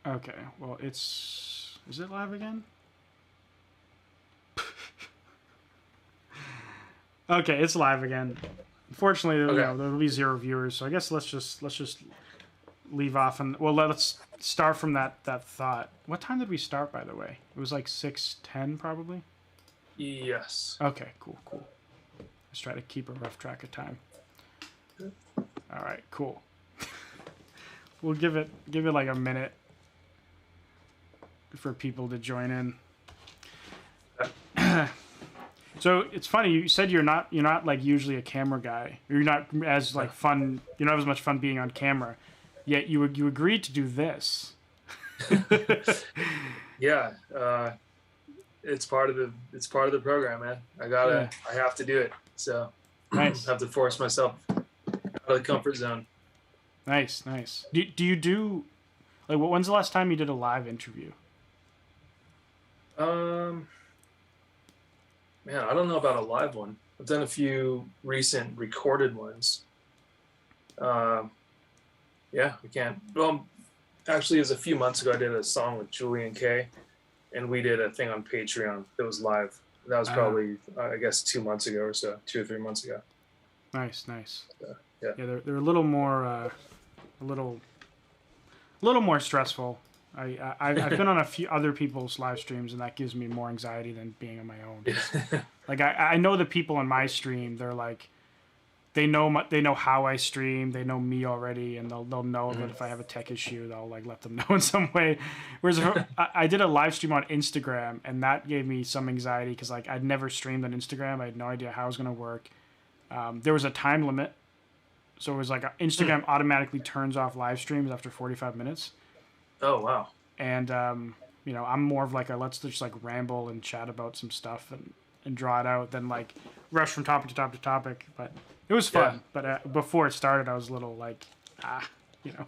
Okay, well, it's... Is it live again? Okay, it's live again. Unfortunately, Okay. there'll be 0 viewers, so I guess let's just leave off and well, let's start from that thought. What time did we start, by the way? It was like 6:10, probably. Yes. Okay, cool. Let's try to keep a rough track of time. All right, cool. We'll give it like a minute for people to join in. So it's funny. You said you're not like usually a camera guy. You're not as like fun. You don't have as much fun being on camera. Yet you agreed to do this. Yeah. It's part of the program, man. Yeah. I have to do it. So I Nice. have to force myself out of the comfort zone. Nice. Do you do like when's the last time you did a live interview? Um, Man, I don't know about a live one. I've done a few recent recorded ones. Um, yeah, we can. Well, actually, it was a few months ago. I did a song with Julian K, and we did a thing on Patreon that was live. That was probably, I guess, 2 months ago or so, 2 or 3 months ago. Nice. Yeah. Yeah, they're a little more a little more stressful. I've been on a few other people's live streams, and that gives me more anxiety than being on my own. Like I know the people on my stream, they're like they know how I stream, they know me already, and they'll know that if I have a tech issue, they'll like let them know in some way. Whereas I did a live stream on Instagram, and that gave me some anxiety because like I'd never streamed on Instagram, I had no idea how it was gonna work. There was a time limit, so it was like Instagram automatically turns off live streams after 45 minutes. Oh, wow. And I'm more of like a let's just like ramble and chat about some stuff and draw it out than like rush from topic to topic to topic. But it was Yeah. fun. But before it started, I was a little like you know.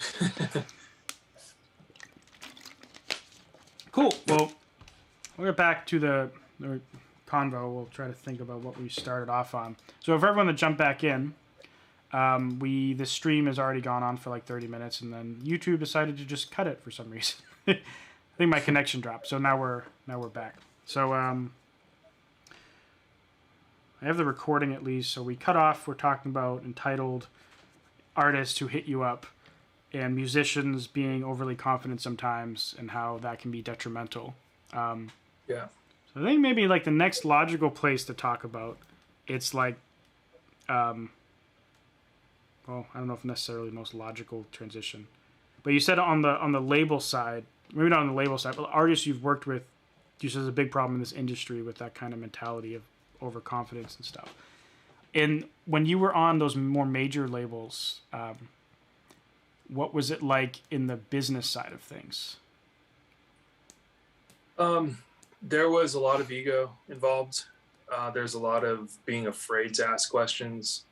Cool. Well, we'll get back to the convo. We'll try to think about what we started off on. So for everyone to jump back in, the stream has already gone on for like 30 minutes, and then YouTube decided to just cut it for some reason. I think my connection dropped, so now we're back. So I have the recording at least. So we cut off. We're talking about entitled artists who hit you up, and musicians being overly confident sometimes, and how that can be detrimental. Yeah. So I think maybe like the next logical place to talk about, it's like, well, I don't know if necessarily the most logical transition, but you said on the label side, maybe not on the label side, but artists you've worked with, you said there's a big problem in this industry with that kind of mentality of overconfidence and stuff. And when you were on those more major labels, what was it like in the business side of things? There was a lot of ego involved. There's a lot of being afraid to ask questions.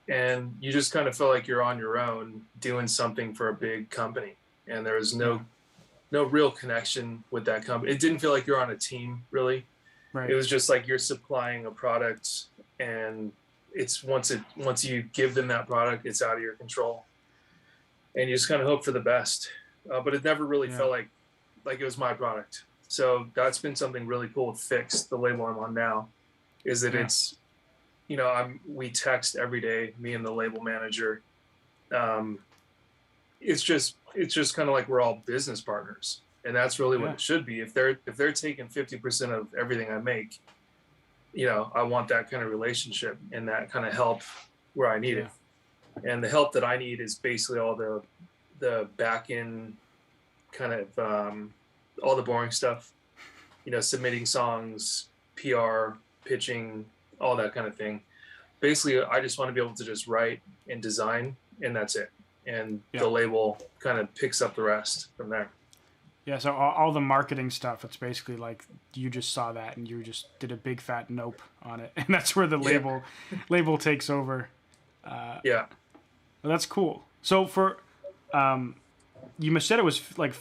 And you just kind of feel like you're on your own doing something for a big company. And there was no real connection with that company. It didn't feel like you're on a team, really. Right. It was just like you're supplying a product, and it's once you give them that product, it's out of your control. And you just kind of hope for the best. But it never really felt like it was my product. So that's been something really cool with Fix, the label I'm on now, is that it's, we text every day, me and the label manager. It's just kind of like we're all business partners, and that's really what it should be. If they're taking 50% of everything I make, I want that kind of relationship and that kind of help where I need it. And the help that I need is basically all the back end kind of all the boring stuff, submitting songs, PR, pitching, all that kind of thing. Basically, I just want to be able to just write and design, and that's it. And the label kind of picks up the rest from there. Yeah, so all the marketing stuff, it's basically like you just saw that and you just did a big fat nope on it. And that's where the label takes over. Yeah. Well, that's cool. So for, you said it was like,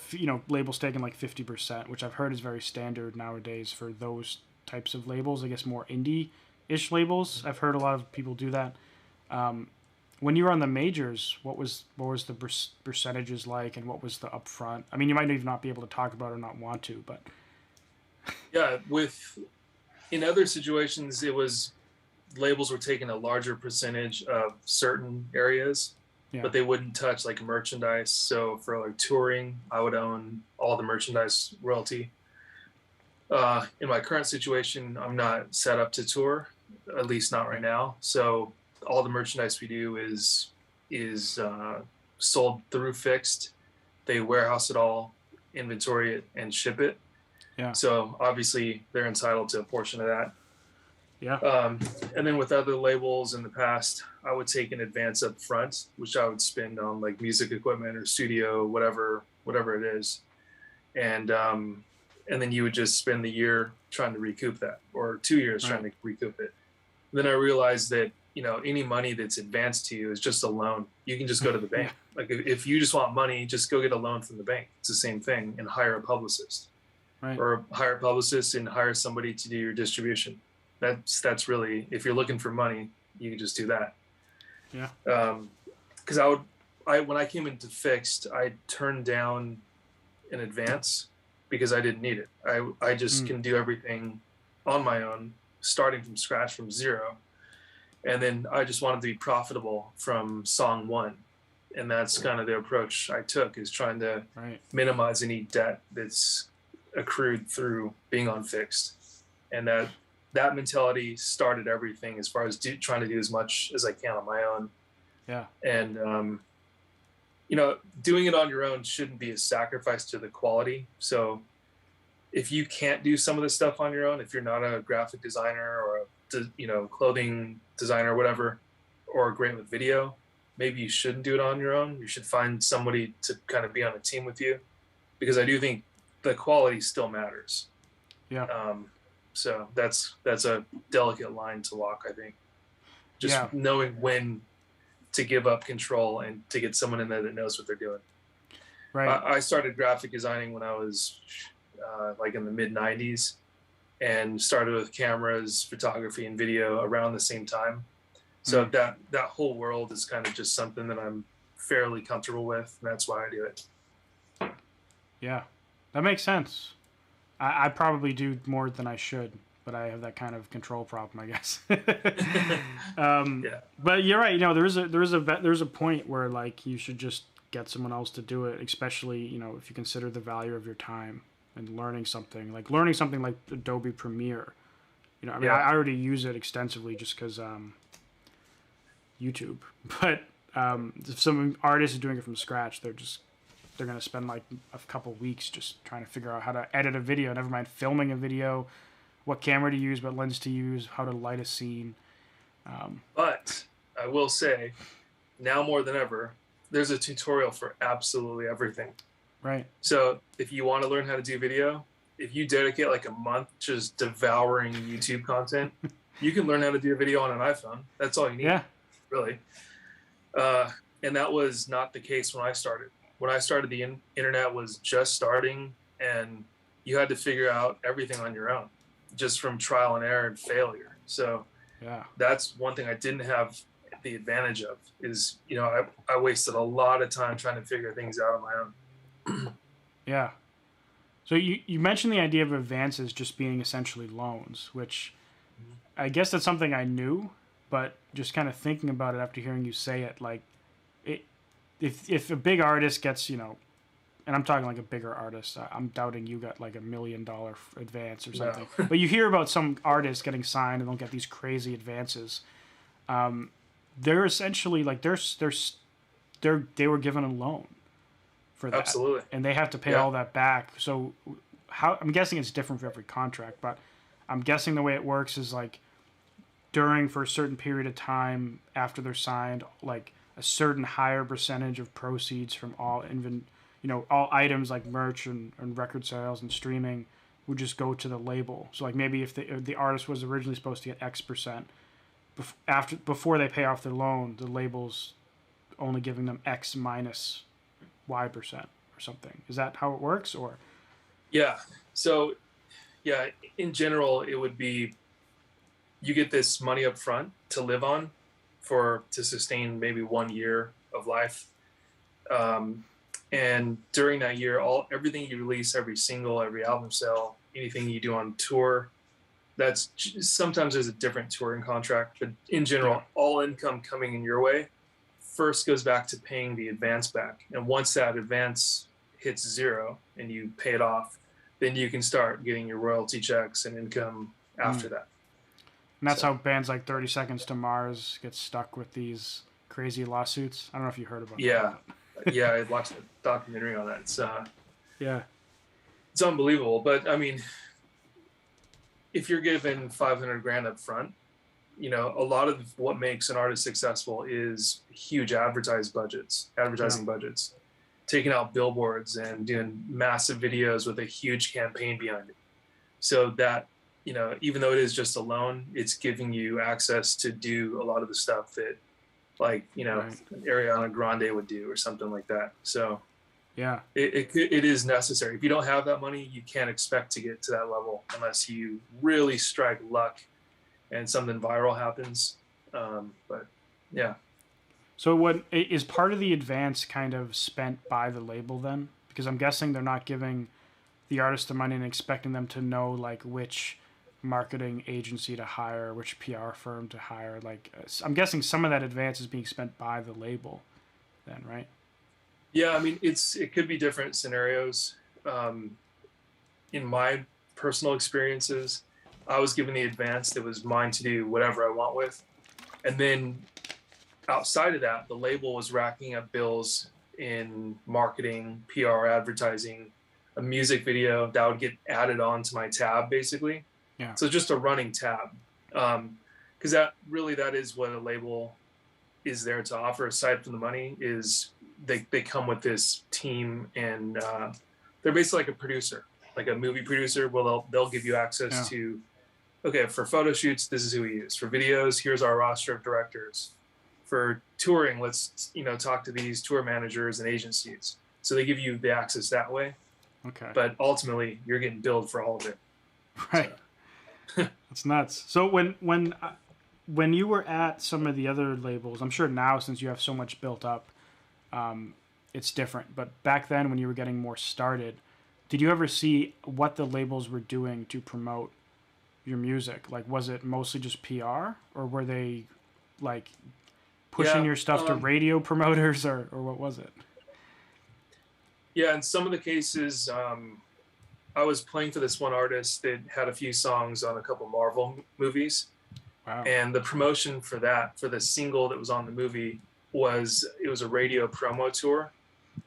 labels taking like 50%, which I've heard is very standard nowadays for those types of labels. I guess more indie-ish labels. I've heard a lot of people do that. when you were on the majors, what was the percentages like, and what was the upfront? I mean, you might even not be able to talk about it or not want to, but Yeah, in other situations, it was labels were taking a larger percentage of certain areas, yeah, but they wouldn't touch like merchandise. So for like touring, I would own all the merchandise royalty. In my current situation, I'm not set up to tour, at least not right now. So all the merchandise we do is sold through Fixed. They warehouse it all, inventory it, and ship it. yeah, So obviously they're entitled to a portion of that. yeah, And then with other labels in the past, I would take an advance up front, which I would spend on like music equipment or studio, whatever it is. And then you would just spend the year trying to recoup that, or 2 years trying to recoup it. Then I realized that, any money that's advanced to you is just a loan. You can just go to the bank. Like if you just want money, just go get a loan from the bank. It's the same thing, and hire a publicist. right, Or hire a publicist and hire somebody to do your distribution. That's really, if you're looking for money, you can just do that. yeah, Because when I came into Fixed, I turned down an advance because I didn't need it. I just can do everything on my own, starting from scratch, from zero. And then I just wanted to be profitable from song one. And that's kind of the approach I took, is trying to minimize any debt that's accrued through being on Fixed. And that mentality started everything, as far as trying to do as much as I can on my own. yeah, And doing it on your own shouldn't be a sacrifice to the quality. So if you can't do some of this stuff on your own, if you're not a graphic designer or a clothing designer or whatever, or great with video, maybe you shouldn't do it on your own. You should find somebody to kind of be on a team with you, because I do think the quality still matters. yeah. So that's a delicate line to walk, I think. Just knowing when to give up control and to get someone in there that knows what they're doing. Right. I started graphic designing when I was like in the mid 90s, and started with cameras, photography, and video around the same time. So that whole world is kind of just something that I'm fairly comfortable with, and that's why I do it. Yeah, that makes sense. I probably do more than I should, but I have that kind of control problem, I guess. Yeah. But you're right. There's a point where like you should just get someone else to do it, especially if you consider the value of your time and learning something like Adobe Premiere. I already use it extensively just because YouTube. But if some artist is doing it from scratch, they're going to spend like a couple weeks just trying to figure out how to edit a video, never mind filming a video, what camera to use, what lens to use, how to light a scene. But I will say, now more than ever, there's a tutorial for absolutely everything. Right. So if you want to learn how to do video, if you dedicate like a month just devouring YouTube content, you can learn how to do a video on an iPhone. That's all you need, really. And that was not the case when I started. When I started, the internet was just starting, and you had to figure out everything on your own, just from trial and error and failure. So that's one thing I didn't have the advantage of, is, I wasted a lot of time trying to figure things out on my own. Yeah. So you mentioned the idea of advances just being essentially loans, which I guess that's something I knew, but just kind of thinking about it after hearing you say it, like, if a big artist gets, and I'm talking like a bigger artist, I'm doubting you got like $1 million advance or something. No. But you hear about some artists getting signed and they'll get these crazy advances. They're essentially like they were given a loan for that. Absolutely. And they have to pay all that back. So I'm guessing it's different for every contract, but I'm guessing the way it works is like for a certain period of time after they're signed, like a certain higher percentage of proceeds from all all items like merch and record sales and streaming would just go to the label. So like maybe if the artist was originally supposed to get X%, before they pay off their loan, the label's only giving them X minus Y% or something. Is that how it works, or? Yeah. So in general, it would be, you get this money up front to live on to sustain maybe 1 year of life. And during that year, everything you release, every single, every album sale, anything you do on tour, that's sometimes there's a different touring contract, but in general, all income coming in your way first goes back to paying the advance back. And once that advance hits zero and you pay it off, then you can start getting your royalty checks and income after that. And that's how bands like 30 Seconds to Mars get stuck with these crazy lawsuits. I don't know if you heard about that. Yeah, I watched a documentary on that. It's it's unbelievable. But I mean, if you're given $500,000 up front, you know, a lot of what makes an artist successful is huge advertising budgets, taking out billboards and doing massive videos with a huge campaign behind it. So that, you know, even though it is just a loan, it's giving you access to do a lot of the stuff that, like, you know, Ariana Grande would do or something like that. So yeah, it is necessary. If you don't have that money, you can't expect to get to that level unless you really strike luck and something viral happens. But yeah. So what is part of the advance kind of spent by the label then? Because I'm guessing they're not giving the artist the money and expecting them to know like which marketing agency to hire, which PR firm to hire. Like I'm guessing some of that advance is being spent by the label then, right? Yeah, I mean, it could be different scenarios. In my personal experiences, I was given the advance that was mine to do whatever I want with. And then outside of that, the label was racking up bills in marketing, PR, advertising, a music video that would get added on to my tab, basically. Yeah. So just a running tab. Because that is what a label is there to offer, aside from the money, is they come with this team, and they're basically like a producer, like a movie producer. Well, they'll give you access to, okay, for photo shoots, this is who we use. For videos, here's our roster of directors. For touring, let's, you know, talk to these tour managers and agencies. So they give you the access that way. Okay. But ultimately, you're getting billed for all of it. Right. So. That's nuts. So when you were at some of the other labels, I'm sure now since you have so much built up, it's different. But back then when you were getting more started, did you ever see what the labels were doing to promote your music? Like, was it mostly just PR, or were they like pushing your stuff to radio promoters, or what was it? Yeah, in some of the cases, I was playing for this one artist that had a few songs on a couple Marvel movies. Wow. And the promotion for the single that was on the movie, was a radio promo tour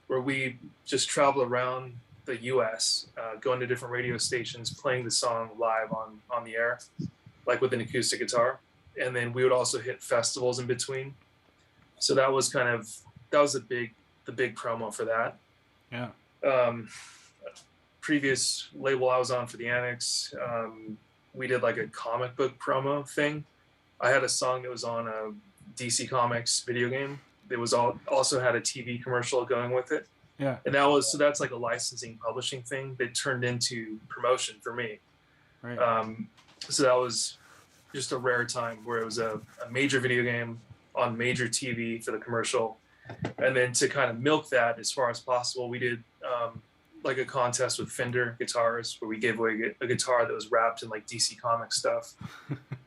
where we just traveled around the US, going to different radio stations, playing the song live on the air, like with an acoustic guitar. And then we would also hit festivals in between. So that was the big promo for that. Yeah. Previous label I was on for the Anix, we did like a comic book promo thing. I had a song that was on a DC Comics video game. It was also had a TV commercial going with it. Yeah. And that's like a licensing publishing thing that turned into promotion for me. Right. So that was just a rare time where it was a major video game on major TV for the commercial. And then to kind of milk that as far as possible, we did like a contest with Fender guitars where we gave away a guitar that was wrapped in like DC Comics stuff.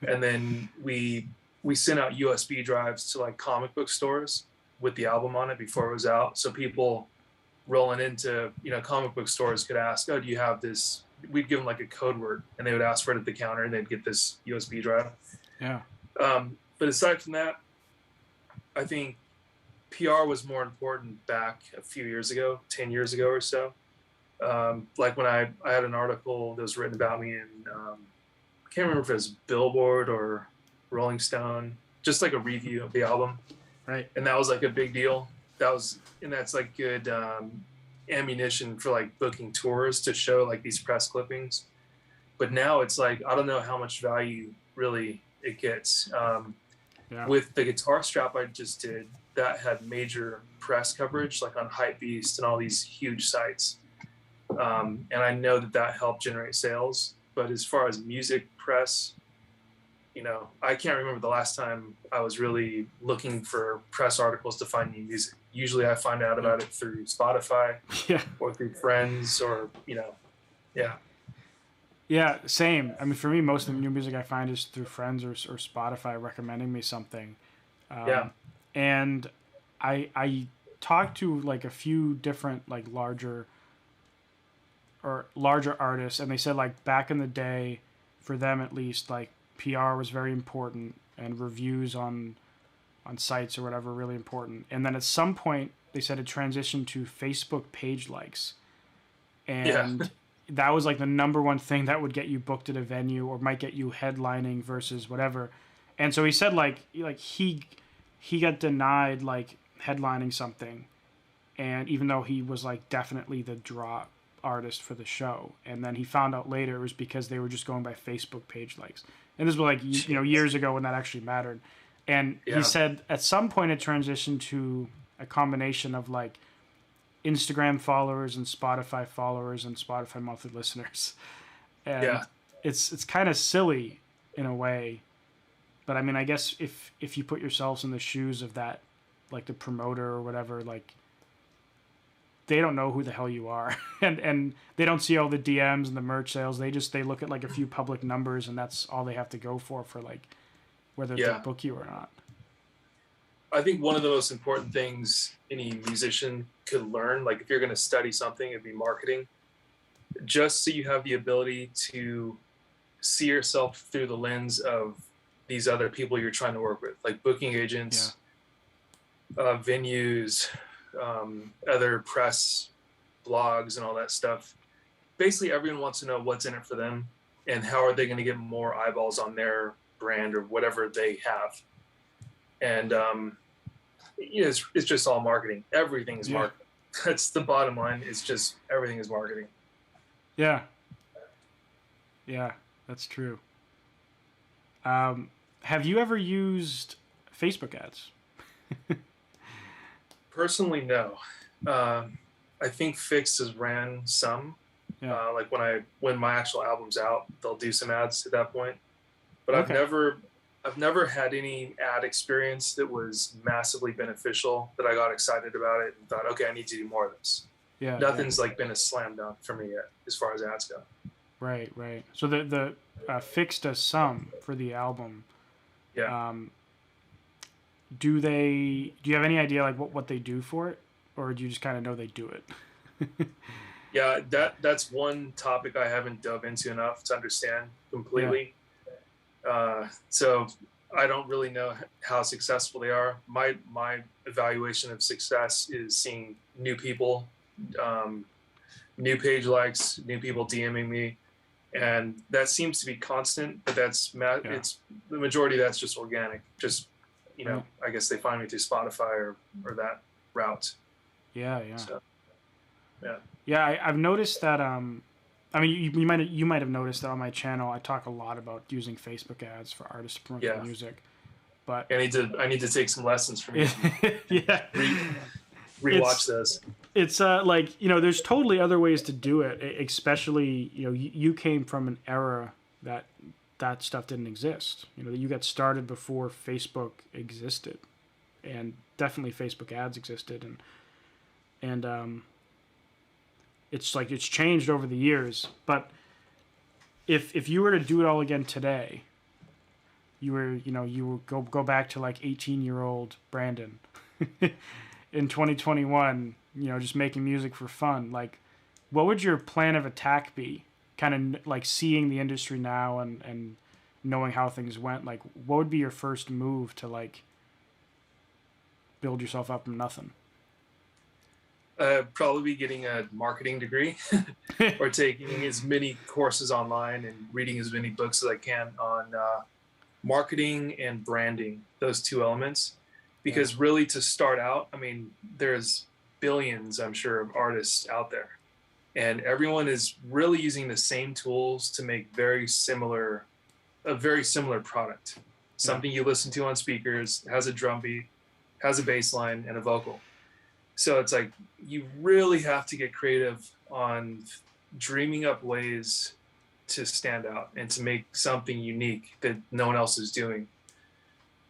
And then we sent out USB drives to like comic book stores with the album on it before it was out. So people rolling into, you know, comic book stores could ask, oh, do you have this? We'd give them like a code word and they would ask for it at the counter and they'd get this USB drive. Yeah. But aside from that, I think PR was more important back a few years ago, 10 years ago or so. Like when I had an article that was written about me in, I can't remember if it was Billboard or Rolling Stone, just like a review of the album. Right. And that was like a big deal. That's like good ammunition for like booking tours to show like these press clippings. But now it's like, I don't know how much value really it gets. With the guitar strap I just did, that had major press coverage, like on Hypebeast and all these huge sites. And I know that helped generate sales. But as far as music press, you know, I can't remember the last time I was really looking for press articles to find new music. Usually I find out about it through Spotify Yeah. or through friends or, you know, yeah. Yeah, same. I mean, for me, most of the new music I find is through friends or Spotify recommending me something. Yeah. And I talked to like a few different like larger artists, and they said like back in the day, for them at least, like PR was very important and reviews on sites or whatever really important. And then at some point they said it transitioned to Facebook page likes, and that was like the number one thing that would get you booked at a venue or might get you headlining versus whatever. And so he said like he got denied like headlining something, and even though he was like definitely the draw artist for the show, and then he found out later it was because they were just going by Facebook page likes. And this was like you know, years ago when that actually mattered. And he said at some point it transitioned to a combination of like Instagram followers and Spotify monthly listeners. And it's kind of silly in a way, but I mean, I guess if you put yourselves in the shoes of that, like the promoter or whatever, like they don't know who the hell you are, and they don't see all the DMs and the merch sales. They look at like a few public numbers, and that's all they have to go for like whether they book you or not. I think one of the most important things any musician could learn, like if you're going to study something, it'd be marketing, just so you have the ability to see yourself through the lens of these other people you're trying to work with, like booking agents, venues, other press, blogs, and all that stuff. Basically, everyone wants to know what's in it for them and how are they going to get more eyeballs on their brand or whatever they have. And you know, it's just all marketing. Everything is marketing. That's the bottom line. It's just everything is marketing. Yeah, that's true. Have you ever used Facebook ads? Personally, no. I think Fixed has ran some. Like when my actual album's out, they'll do some ads at that point. But I've never had any ad experience that was massively beneficial that I got excited about it and thought, okay, I need to do more of this. Nothing's like been a slam dunk for me yet as far as ads go. Right. So the Fixed does some for the album. Do you have any idea like what they do for it, or do you just kind of know they do it? Yeah, that's one topic I haven't dove into enough to understand completely. So I don't really know how successful they are. My evaluation of success is seeing new people, new page likes, new people DMing me, and that seems to be constant. But it's the majority of that's just organic. Just you know, I guess they find me through Spotify or that route. So, I've noticed that. I mean, you might have noticed that on my channel, I talk a lot about using Facebook ads for artists to promote their music. But I need to take some lessons from you. Rewatch those. It's like, you know, there's totally other ways to do it. Especially, you know, you came from an era that stuff didn't exist. You know, you got started before Facebook existed, and definitely Facebook ads existed, and it's like it's changed over the years. But if you were to do it all again today, you would go back to like 18-year-old Brandon in 2021, you know, just making music for fun. Like, what would your plan of attack be? Kind of like seeing the industry now and knowing how things went. Like, what would be your first move to like build yourself up from nothing? Probably getting a marketing degree or taking as many courses online and reading as many books as I can on marketing and branding, those two elements. Because really to start out, I mean, there's billions, I'm sure, of artists out there. And everyone is really using the same tools to make a very similar product. Something you listen to on speakers, has a drum beat, has a bass line, and a vocal. So it's like you really have to get creative on dreaming up ways to stand out and to make something unique that no one else is doing.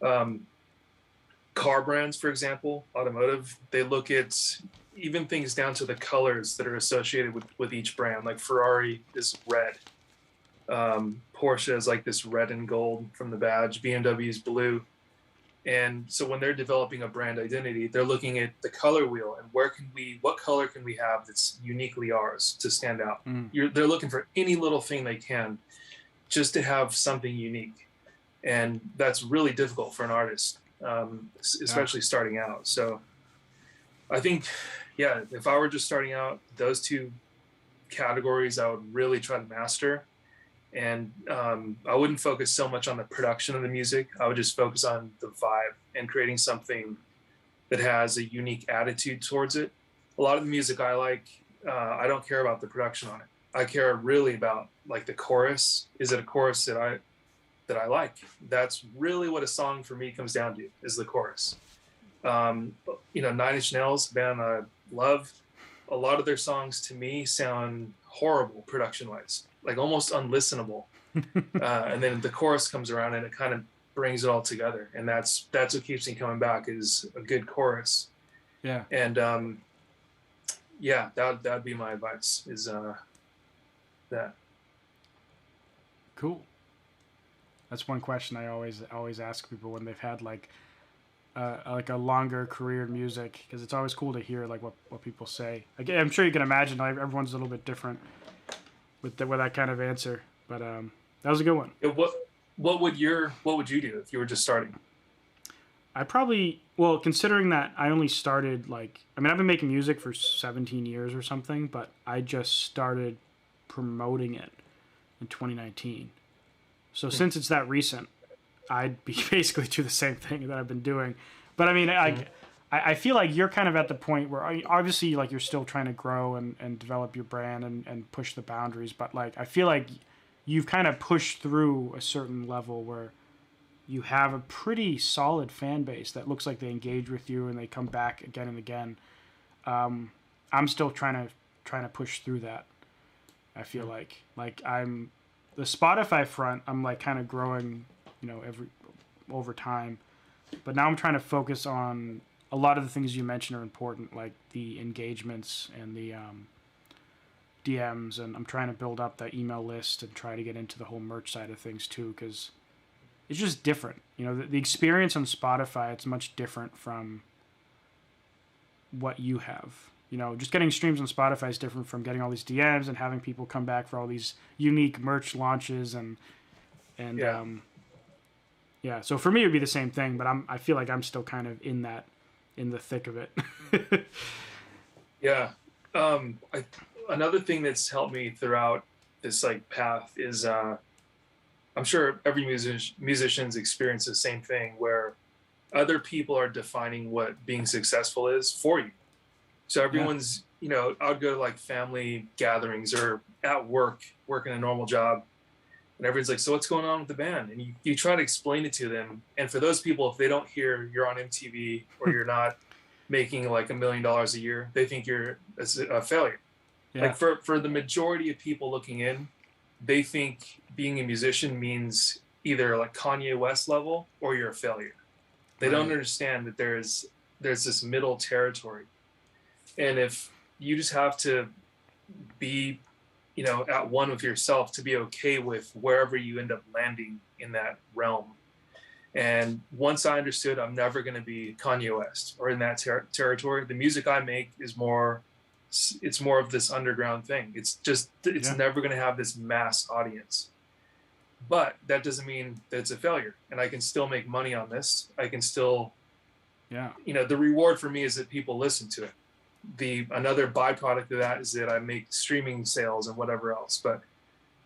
Car brands, for example, automotive, they look at even things down to the colors that are associated with each brand. Like Ferrari is red. Porsche is like this red and gold from the badge. BMW is blue. And so when they're developing a brand identity, they're looking at the color wheel and what color can we have that's uniquely ours to stand out. They're looking for any little thing they can just to have something unique. And that's really difficult for an artist, especially starting out. So I think, yeah, if I were just starting out, those two categories I would really try to master. And I wouldn't focus so much on the production of the music. I would just focus on the vibe and creating something that has a unique attitude towards it. A lot of the music I like, I don't care about the production on it. I care really about like the chorus. Is it a chorus that I like? That's really what a song for me comes down to, is the chorus. You know, Nine Inch Nails, band I love, a lot of their songs to me sound horrible production-wise, like almost unlistenable. And then the chorus comes around and it kind of brings it all together. And that's what keeps me coming back, is a good chorus. Yeah. And yeah, that'd be my advice, is that. Cool. That's one question I always ask people when they've had like a longer career in music, because it's always cool to hear like what people say. Again, I'm sure you can imagine like everyone's a little bit different with that kind of answer, but that was a good one. Yeah, what would you do if you were just starting? I probably, well, considering that I only started like, I mean, I've been making music for 17 years or something, but I just started promoting it in 2019. So since it's that recent, I'd be basically do the same thing that I've been doing. But I mean, I feel like you're kind of at the point where obviously like you're still trying to grow and develop your brand and push the boundaries. But like, I feel like you've kind of pushed through a certain level where you have a pretty solid fan base that looks like they engage with you and they come back again and again. I'm still trying to push through that. I feel like I'm the Spotify front. I'm like kind of growing, you know, over time, but now I'm trying to focus on a lot of the things you mentioned are important, like the engagements and the DMs, and I'm trying to build up that email list and try to get into the whole merch side of things too, because it's just different. You know, the experience on Spotify, it's much different from what you have. You know, just getting streams on Spotify is different from getting all these DMs and having people come back for all these unique merch launches and Yeah. Yeah, so for me it would be the same thing, but I feel like I'm still kind of in the thick of it. Yeah. Another thing that's helped me throughout this like path is I'm sure every musician's experienced the same thing, where other people are defining what being successful is for you. So everyone's, you know, I would go to like family gatherings or at work, working a normal job, and everyone's like, so what's going on with the band? And you try to explain it to them. And for those people, if they don't hear you're on MTV or you're not making like $1 million a year, they think you're a failure. Yeah. Like for the majority of people looking in, they think being a musician means either like Kanye West level or you're a failure. They don't understand that there's this middle territory. And if you just have to be, you know, at one with yourself to be okay with wherever you end up landing in that realm. And once I understood I'm never going to be Kanye West or in that territory, the music I make is it's more of this underground thing. It's never going to have this mass audience. But that doesn't mean that it's a failure. And I can still make money on this. I can still, you know, the reward for me is that people listen to it. Another byproduct of that is that I make streaming sales and whatever else. But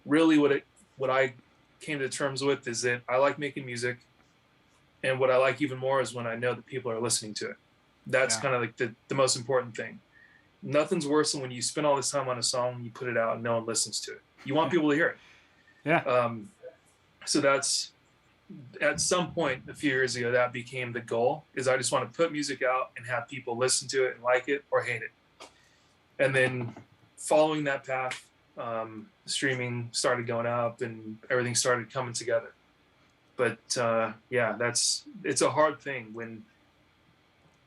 really what I came to terms with is that I like making music. And what I like even more is when I know that people are listening to it. That's kind of like the most important thing. Nothing's worse than when you spend all this time on a song, you put it out and no one listens to it. You want people to hear it. Yeah. So that's, at some point a few years ago, that became the goal, is I just want to put music out and have people listen to it and like it or hate it. And then following that path, streaming started going up and everything started coming together. But yeah, it's a hard thing when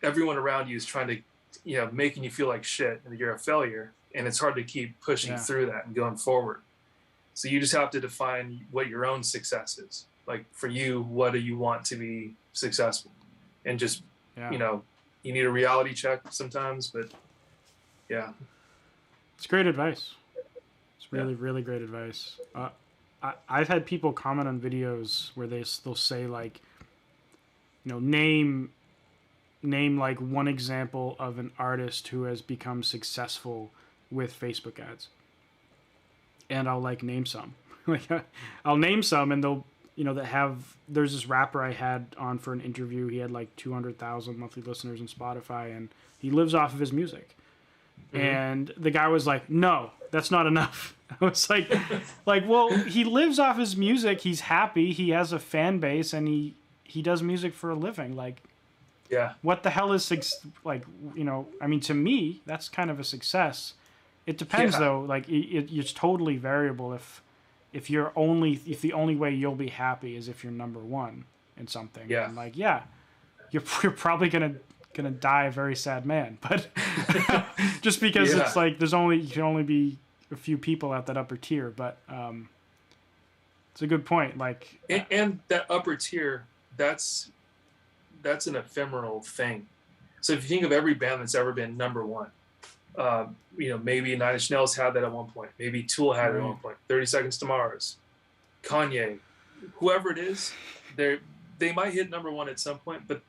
everyone around you is trying to, you know, making you feel like shit and you're a failure, and it's hard to keep pushing through that and going forward. So you just have to define what your own success is. Like for you, what do you want to be successful? And just, you know, you need a reality check sometimes, but yeah. It's great advice. It's really, really great advice. I've had people comment on videos where they'll say like, you know, name like one example of an artist who has become successful with Facebook ads. And I'll like name some. Like I'll name some, and they'll, you know, there's this rapper I had on for an interview. He had like 200,000 monthly listeners on Spotify, and he lives off of his music. And the guy was like, no, that's not enough. I was like, well, he lives off his music. He's happy. He has a fan base, and he does music for a living. Like, yeah, what the hell is like, you know, I mean, to me, that's kind of a success. It depends though. Like it's totally variable. If the only way you'll be happy is if you're number one in something. Yeah. And like, yeah, you're probably gonna die a very sad man. But just because it's like you can only be a few people at that upper tier. But it's a good point. Like, and that upper tier, that's an ephemeral thing. So if you think of every band that's ever been number one, you know, maybe Nine Inch Nails had that at one point. Maybe Tool had it at one point. 30 Seconds to Mars, Kanye, whoever it is, they might hit number one at some point, but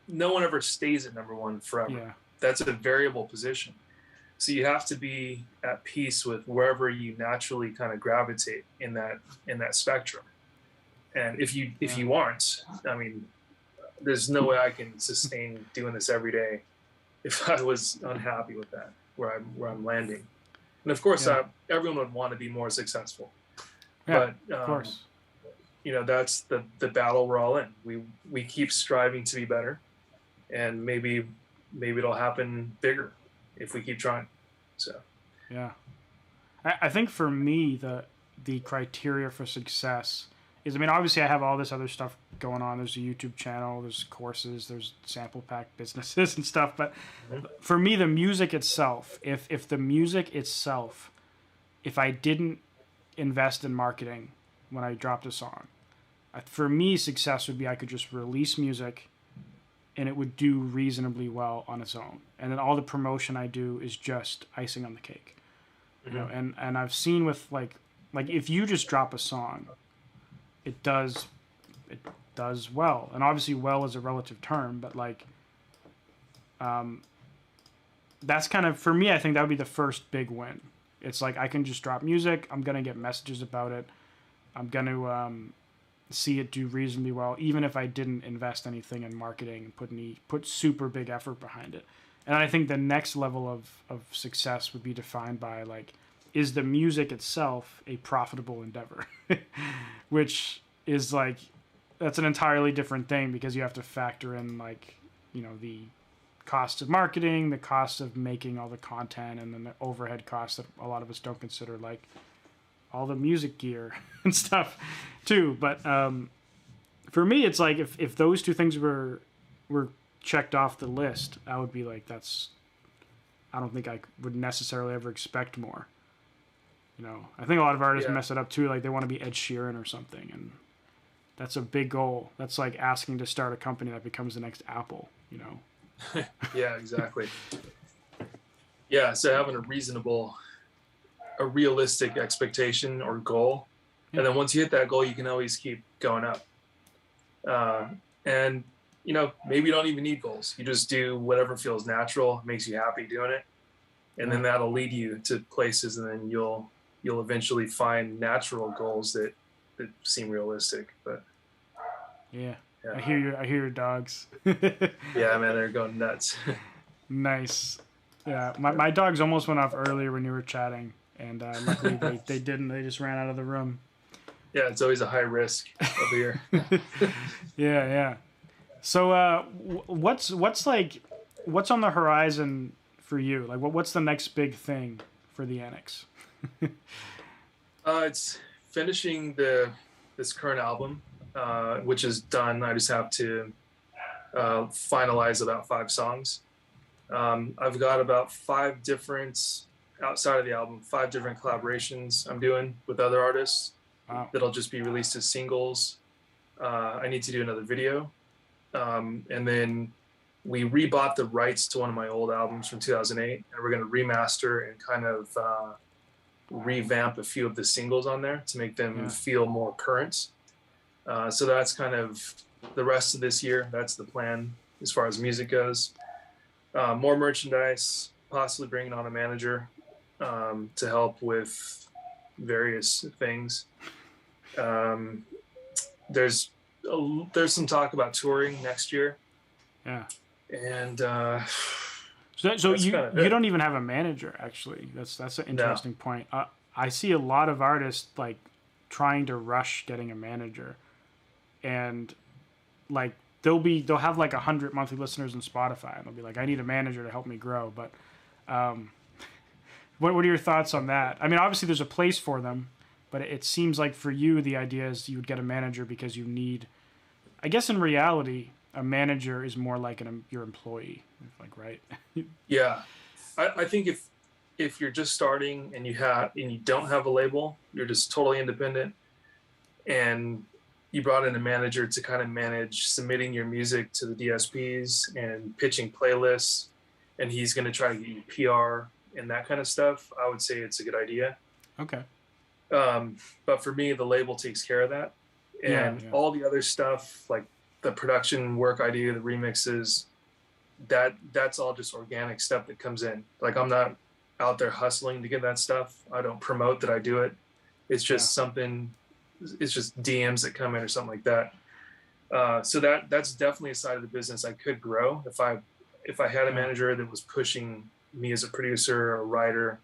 no one ever stays at number one forever. Yeah. That's a variable position. So you have to be at peace with wherever you naturally kind of gravitate in that spectrum. And if you aren't, I mean, there's no way I can sustain doing this every day if I was unhappy with that, where I'm landing. And of course, everyone would want to be more successful. Yeah, but of course, you know, that's the battle we're all in. We keep striving to be better, and maybe it'll happen bigger if we keep trying. So yeah, I think for me the criteria for success is, I mean, obviously I have all this other stuff going on. There's a YouTube channel, there's courses, there's sample pack businesses and stuff. But for me, the music itself, if the music itself, if I didn't invest in marketing when I dropped a song, for me, success would be I could just release music and it would do reasonably well on its own. And then all the promotion I do is just icing on the cake. You know, and I've seen with like if you just drop a song, it does well. And obviously well is a relative term, but like that's kind of, for me, I think that would be the first big win. It's like I can just drop music, I'm gonna get messages about it, I'm gonna see it do reasonably well, even if I didn't invest anything in marketing and put super big effort behind it. And I think the next level of success would be defined by like, is the music itself a profitable endeavor? Which is like, that's an entirely different thing, because you have to factor in like, you know, the cost of marketing, the cost of making all the content, and then the overhead costs that a lot of us don't consider, like all the music gear and stuff too. But for me, it's like if those two things were checked off the list, I would be like, I don't think I would necessarily ever expect more. You know, I think a lot of artists mess it up too. Like they want to be Ed Sheeran or something, and that's a big goal. That's like asking to start a company that becomes the next Apple, you know? Yeah, exactly. Yeah, so having a realistic expectation or goal, and then once you hit that goal, you can always keep going up. And you know, maybe you don't even need goals. You just do whatever feels natural, makes you happy doing it, and then that'll lead you to places, and then you'll eventually find natural goals that seem realistic. But yeah. I hear your dogs. Yeah, man, they're going nuts. Nice. Yeah, my dogs almost went off earlier when you were chatting, and luckily they didn't. They just ran out of the room. Yeah, it's always a high risk over here. Yeah. So what's on the horizon for you? Like what's the next big thing for the Anix? It's finishing this current album, which is done. I just have to finalize about 5 songs. I've got about 5 different, outside of the album, 5 different collaborations I'm doing with other artists. Wow. That'll just be released as singles. I need to do another video. And then we rebought the rights to one of my old albums from 2008, and we're going to remaster and kind of revamp a few of the singles on there to make them feel more current. So that's kind of the rest of this year. That's the plan as far as music goes. More merchandise, possibly bringing on a manager to help with various things. There's some talk about touring next year. Yeah. And so you don't even have a manager, actually. That's an interesting point. I see a lot of artists like trying to rush getting a manager, and like they'll have like 100 monthly listeners on Spotify, and they'll be like, I need a manager to help me grow. But what are your thoughts on that? I mean, obviously there's a place for them, but it seems like for you the idea is you would get a manager because you need, I guess in reality, a manager is more like your employee, like, right? Yeah, I think if you're just starting and you don't have a label, you're just totally independent, and you brought in a manager to kind of manage submitting your music to the DSPs and pitching playlists, and he's going to try to get you PR and that kind of stuff, I would say it's a good idea. Okay. But for me, the label takes care of that, and all the other stuff, like the production work I do, the remixes, that's all just organic stuff that comes in. Like, I'm not out there hustling to get that stuff. I don't promote that I do it. It's just something, it's just DMs that come in or something like that. So that's definitely a side of the business I could grow if I had a manager that was pushing me as a producer or writer,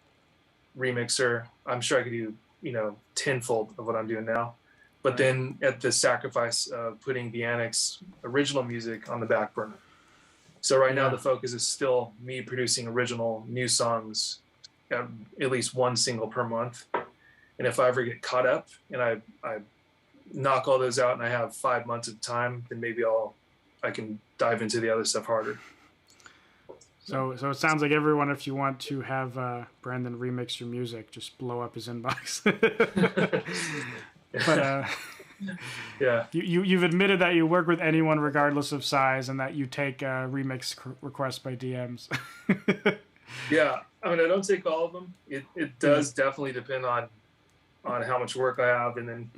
remixer. I'm sure I could do, tenfold of what I'm doing now. But then at the sacrifice of putting the Anix original music on the back burner. So right now the focus is still me producing original new songs, at least 1 single per month. And if I ever get caught up and I knock all those out and I have 5 months of time, then maybe I can dive into the other stuff harder. So it sounds like everyone, if you want to have Brandon remix your music, just blow up his inbox. But you've admitted that you work with anyone regardless of size, and that you take remix requests by DMs. Yeah, I mean, I don't take all of them. It does definitely depend on how much work I have, and then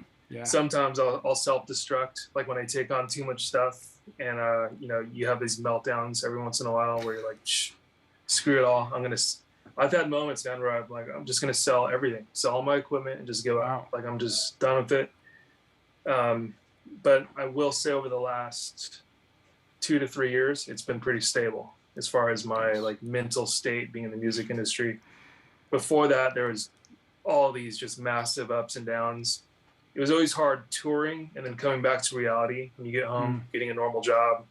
sometimes I'll self-destruct, like when I take on too much stuff, and you have these meltdowns every once in a while where you're like, screw it all. I've had moments, man, where I'm just gonna sell everything, sell all my equipment, and just give up. Like, I'm just done with it. But I will say, over the last 2 to 3 years, it's been pretty stable as far as my mental state being in the music industry. Before that, there was all these just massive ups and downs. It was always hard touring and then coming back to reality when you get home, getting a normal job,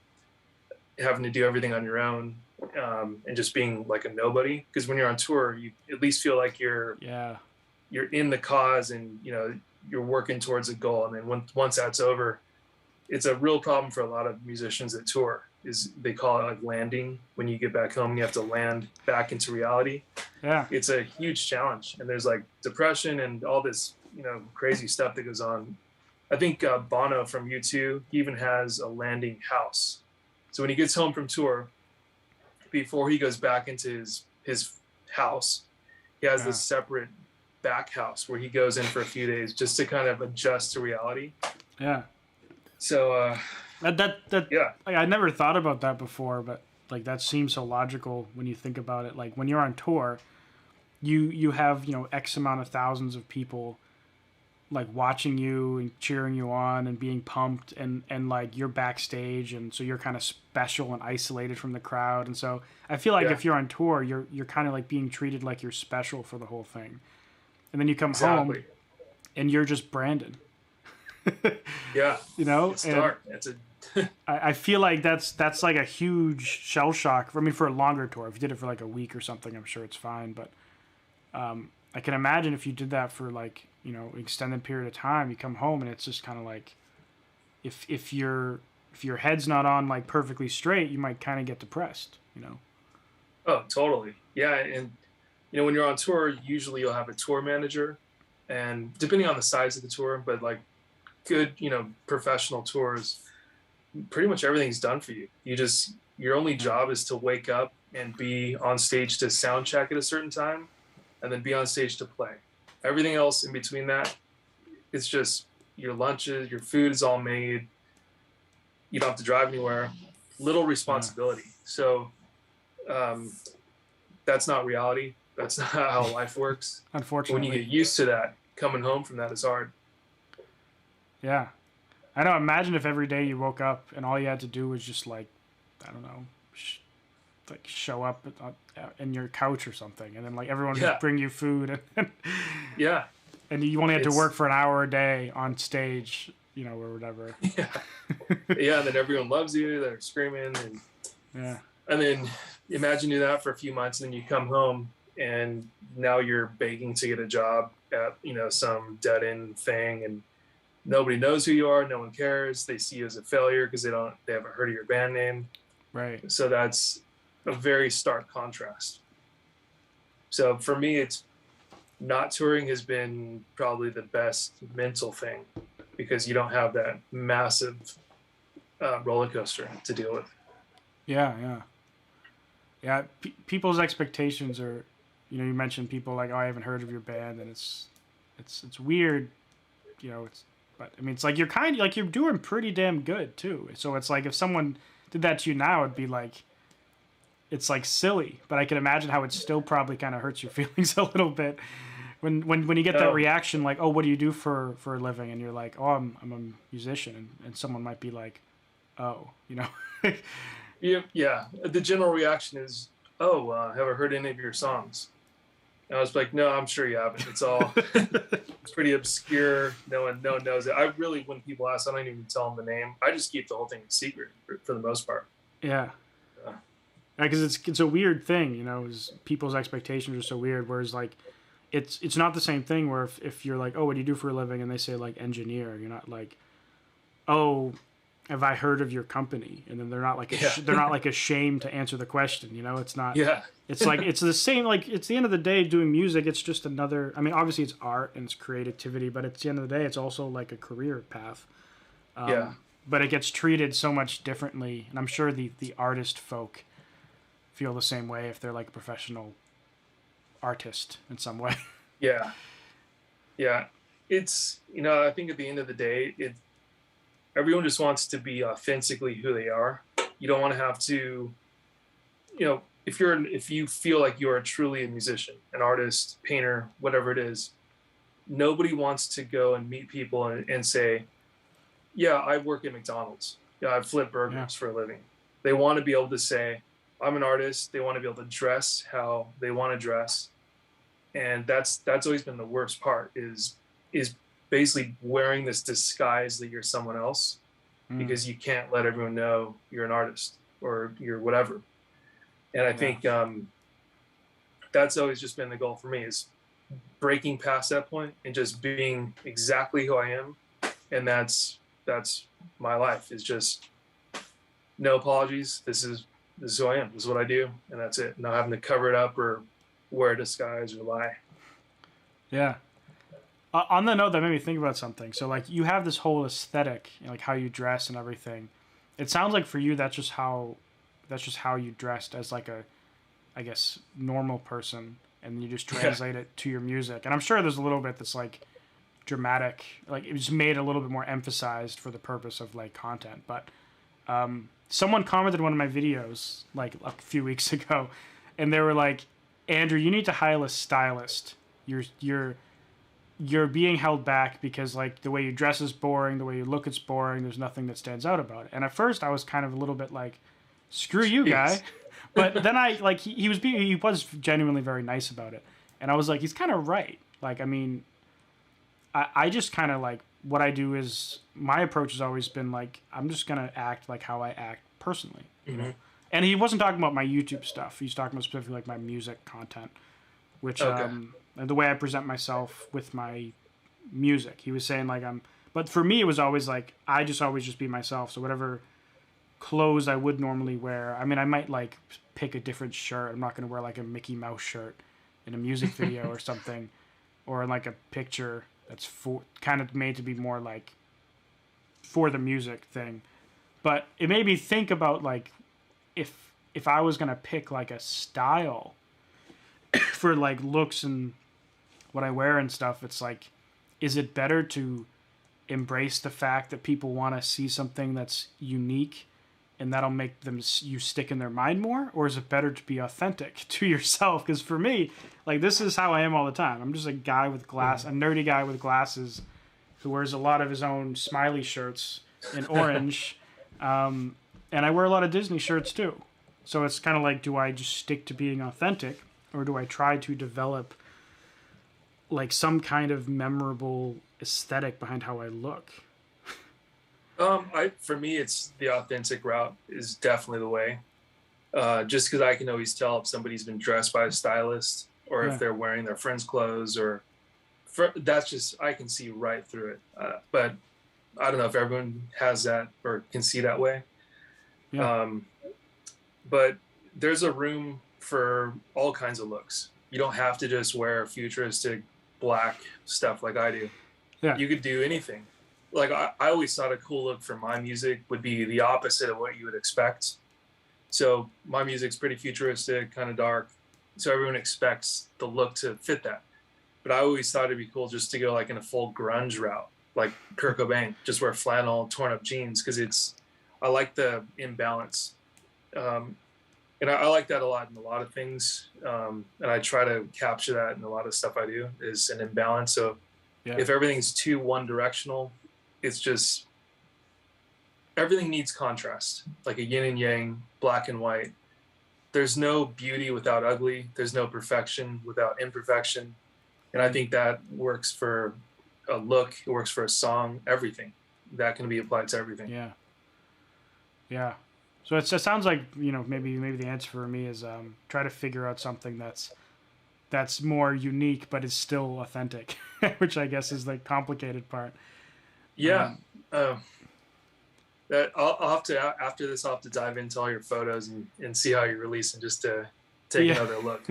having to do everything on your own, and just being like a nobody. Because when you're on tour, you at least feel like you're in the cause, and you're working towards a goal. And then once that's over, it's a real problem for a lot of musicians that tour. Is they call it like landing. When you get back home and you have to land back into reality. Yeah, it's a huge challenge, and there's like depression and all this crazy stuff that goes on. I think Bono from U2, he even has a landing house. So when he gets home from tour, before he goes back into his house, he has this separate back house where he goes in for a few days just to kind of adjust to reality. Yeah. So I never thought about that before, but like that seems so logical when you think about it. Like when you're on tour, you have X amount of thousands of people like watching you and cheering you on and being pumped, and like you're backstage, and so you're kind of special and isolated from the crowd. And so I feel like if you're on tour, you're kind of like being treated like you're special for the whole thing. And then you come home and you're just Brandon. It's dark. I feel like that's like a huge shell shock. I mean, for a longer tour, if you did it for like a week or something, I'm sure it's fine. But I can imagine if you did that for like you know, extended period of time, you come home and it's just kind of like, if your head's not on like perfectly straight, you might kind of get depressed, you know. Oh, totally. Yeah, and you know, when you're on tour, usually you'll have a tour manager, and depending on the size of the tour, but like good, you know, professional tours, pretty much everything's done for you. Your only job is to wake up and be on stage to sound check at a certain time, and then be on stage to play. Everything else in between that, it's just your lunches, your food is all made. You don't have to drive anywhere. Little responsibility. So that's not reality. That's not how life works. Unfortunately, when you get used to that, coming home from that is hard. Yeah, I know. Imagine if every day you woke up and all you had to do was just like, I don't know, like show up in your couch or something, and then like everyone would just bring you food, and yeah, and you only had to work for an hour a day on stage, you know, or whatever. Yeah, yeah. And then everyone loves you. They're screaming, and yeah. And then imagine you do that for a few months, and then you come home, and now you're begging to get a job at, you know, some dead end thing, and nobody knows who you are. No one cares. They see you as a failure because they haven't heard of your band name. Right. So that's a very stark contrast. So for me, it's not touring has been probably the best mental thing, because you don't have that massive roller coaster to deal with. Yeah. People's expectations are, you know, you mentioned people like, oh, I haven't heard of your band, and it's weird, you know. But I mean, it's like you're doing pretty damn good too. So it's like if someone did that to you now, it'd be like, it's like silly. But I can imagine how it still probably kind of hurts your feelings a little bit when you get that reaction, like, oh, what do you do for a living? And you're like, oh, I'm a musician, and someone might be like, oh, you know. Yeah. The general reaction is, oh, have I heard any of your songs? And I was like, no, I'm sure you haven't. It's all it's pretty obscure. No one knows it. I really, when people ask, I don't even tell them the name. I just keep the whole thing secret for the most part. Yeah. Because it's a weird thing, you know. Is people's expectations are so weird. Whereas like, it's not the same thing. Where if you're like, oh, what do you do for a living? And they say like engineer, you're not like, oh, have I heard of your company? And then they're not like they're not like ashamed to answer the question. You know, it's not. Yeah. It's like it's the same. Like it's the end of the day, doing music. It's just another. I mean, obviously it's art and it's creativity, but at the end of the day, it's also like a career path. But it gets treated so much differently, and I'm sure the artist folk feel the same way if they're like a professional artist in some way. Yeah. It's, you know, I think at the end of the day, everyone just wants to be authentically who they are. You don't want to have to, you know, if you feel like you are truly a musician, an artist, painter, whatever it is, nobody wants to go and meet people and say, yeah, I work at McDonald's. Yeah, I flip burgers for a living. They want to be able to say, I'm an artist. They want to be able to dress how they want to dress. And that's always been the worst part is basically wearing this disguise that you're someone else because you can't let everyone know you're an artist or you're whatever. And I think that's always just been the goal for me, is breaking past that point and just being exactly who I am. And that's my life, is just no apologies. This is who I am. This is what I do. And that's it. Not having to cover it up or wear a disguise or lie. Yeah. On the note, that made me think about something. So like, you have this whole aesthetic, you know, like how you dress and everything. It sounds like for you, that's just how you dressed as like a, I guess, normal person, and you just translate it to your music. And I'm sure there's a little bit that's like dramatic, like it was made a little bit more emphasized for the purpose of like content. But someone commented on one of my videos like a few weeks ago, and they were like, Andrew, you need to hire a stylist. You're being held back because like the way you dress is boring, the way you look it's boring, there's nothing that stands out about it. And at first I was kind of a little bit like, screw you, guy. But then I like he was genuinely very nice about it. And I was like, he's kind of right. Like, I mean, I just kind of like, what I do is, my approach has always been like, I'm just going to act like how I act personally, you know? And he wasn't talking about my YouTube stuff. He's talking about specifically like my music content, which and the way I present myself with my music. He was saying like but for me it was always like I just always just be myself. So whatever clothes I would normally wear, I mean, I might like pick a different shirt. I'm not going to wear like a Mickey Mouse shirt in a music video or something, or like a picture that's kind of made to be more like for the music thing. But it made me think about like if I was going to pick like a style for like looks and what I wear and stuff, it's like, is it better to embrace the fact that people want to see something that's unique and that'll make you stick in their mind more? Or is it better to be authentic to yourself? Because for me, like, this is how I am all the time. I'm just a guy with a nerdy guy with glasses who wears a lot of his own smiley shirts in orange. And I wear a lot of Disney shirts too. So it's kind of like, do I just stick to being authentic, or do I try to develop like some kind of memorable aesthetic behind how I look? For me, it's the authentic route is definitely the way. Just because I can always tell if somebody's been dressed by a stylist, or if they're wearing their friend's clothes, that's just, I can see right through it. But I don't know if everyone has that or can see that way. Yeah. But there's a room for all kinds of looks. You don't have to just wear futuristic black stuff like I do. Yeah. You could do anything. Like I always thought a cool look for my music would be the opposite of what you would expect. So my music's pretty futuristic, kind of dark. So everyone expects the look to fit that. But I always thought it'd be cool just to go like in a full grunge route, like Kurt Cobain, just wear flannel, torn up jeans, because I like the imbalance. And I like that a lot in a lot of things. And I try to capture that in a lot of stuff I do, is an imbalance. So if everything's too one directional, it's just, everything needs contrast, like a yin and yang, black and white. There's no beauty without ugly. There's no perfection without imperfection. And I think that works for a look. It works for a song, everything. That can be applied to everything. Yeah. Yeah. So it sounds like, maybe the answer for me is try to figure out something that's more unique, but is still authentic, which I guess is the complicated part. Yeah. That I'll have to, after this, I'll have to dive into all your photos and see how you're releasing, just to take another look.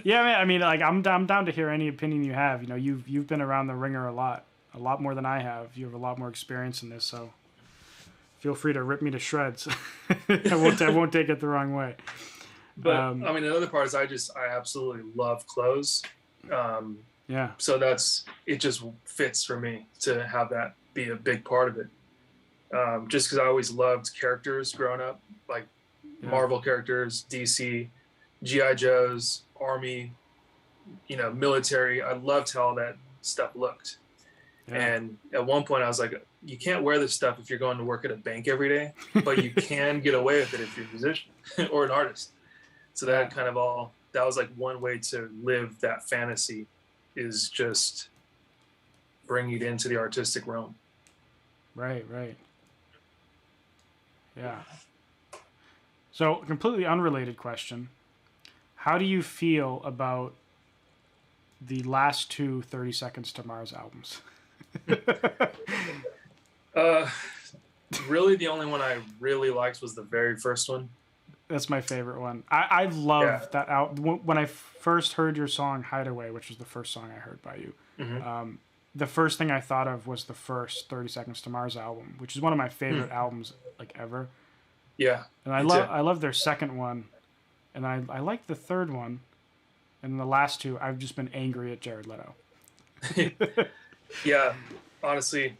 Yeah, man. I mean, like, I'm down to hear any opinion you have. You've been around the ringer a lot more than I have. You have a lot more experience in this, so feel free to rip me to shreds. I won't take it the wrong way. But I mean, another part is I absolutely love clothes. Yeah. So it just fits for me to have that be a big part of it. Just because I always loved characters growing up, like Marvel characters, DC, G.I. Joes, Army, military. I loved how all that stuff looked. Yeah. And at one point I was like, you can't wear this stuff if you're going to work at a bank every day, but you can get away with it if you're a musician or an artist. So that that was like one way to live that fantasy, is just bring it into the artistic realm. Right. Yeah. So, completely unrelated question. How do you feel about the last two 30 Seconds to Mars albums? Really, the only one I really liked was the very first one. That's my favorite one. I love that out. When I first heard your song Hideaway, which was the first song I heard by you, the first thing I thought of was the first 30 Seconds to Mars album, which is one of my favorite albums like ever. Yeah. And I love their second one, and I like the third one, and the last two I've just been angry at Jared Leto. Yeah, honestly,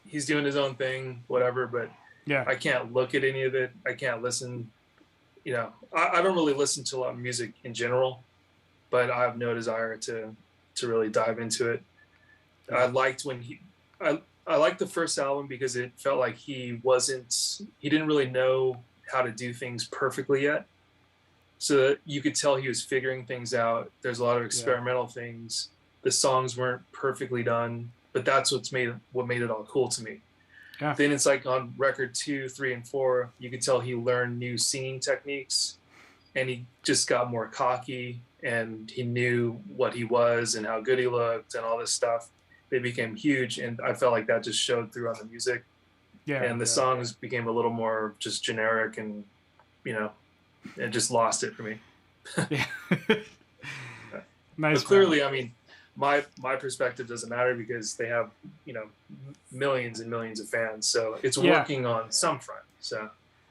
he's doing his own thing, whatever, but I can't look at any of it. I can't listen. I don't really listen to a lot of music in general, but I have no desire to really dive into it. I liked I liked the first album because it felt like he didn't really know how to do things perfectly yet. So you could tell he was figuring things out. There's a lot of experimental things. The songs weren't perfectly done, but that's what made it all cool to me. Yeah. Then it's like on record 2, 3, and 4, you could tell he learned new singing techniques, and he just got more cocky. and he knew what he was and how good he looked and all this stuff, they became huge. And I felt like that just showed through on the music. Yeah. And the songs became a little more just generic, and, you know, it just lost it for me. Yeah. Nice. But clearly, I mean, my perspective doesn't matter because they have, you know, millions and millions of fans. So it's working on some front. So.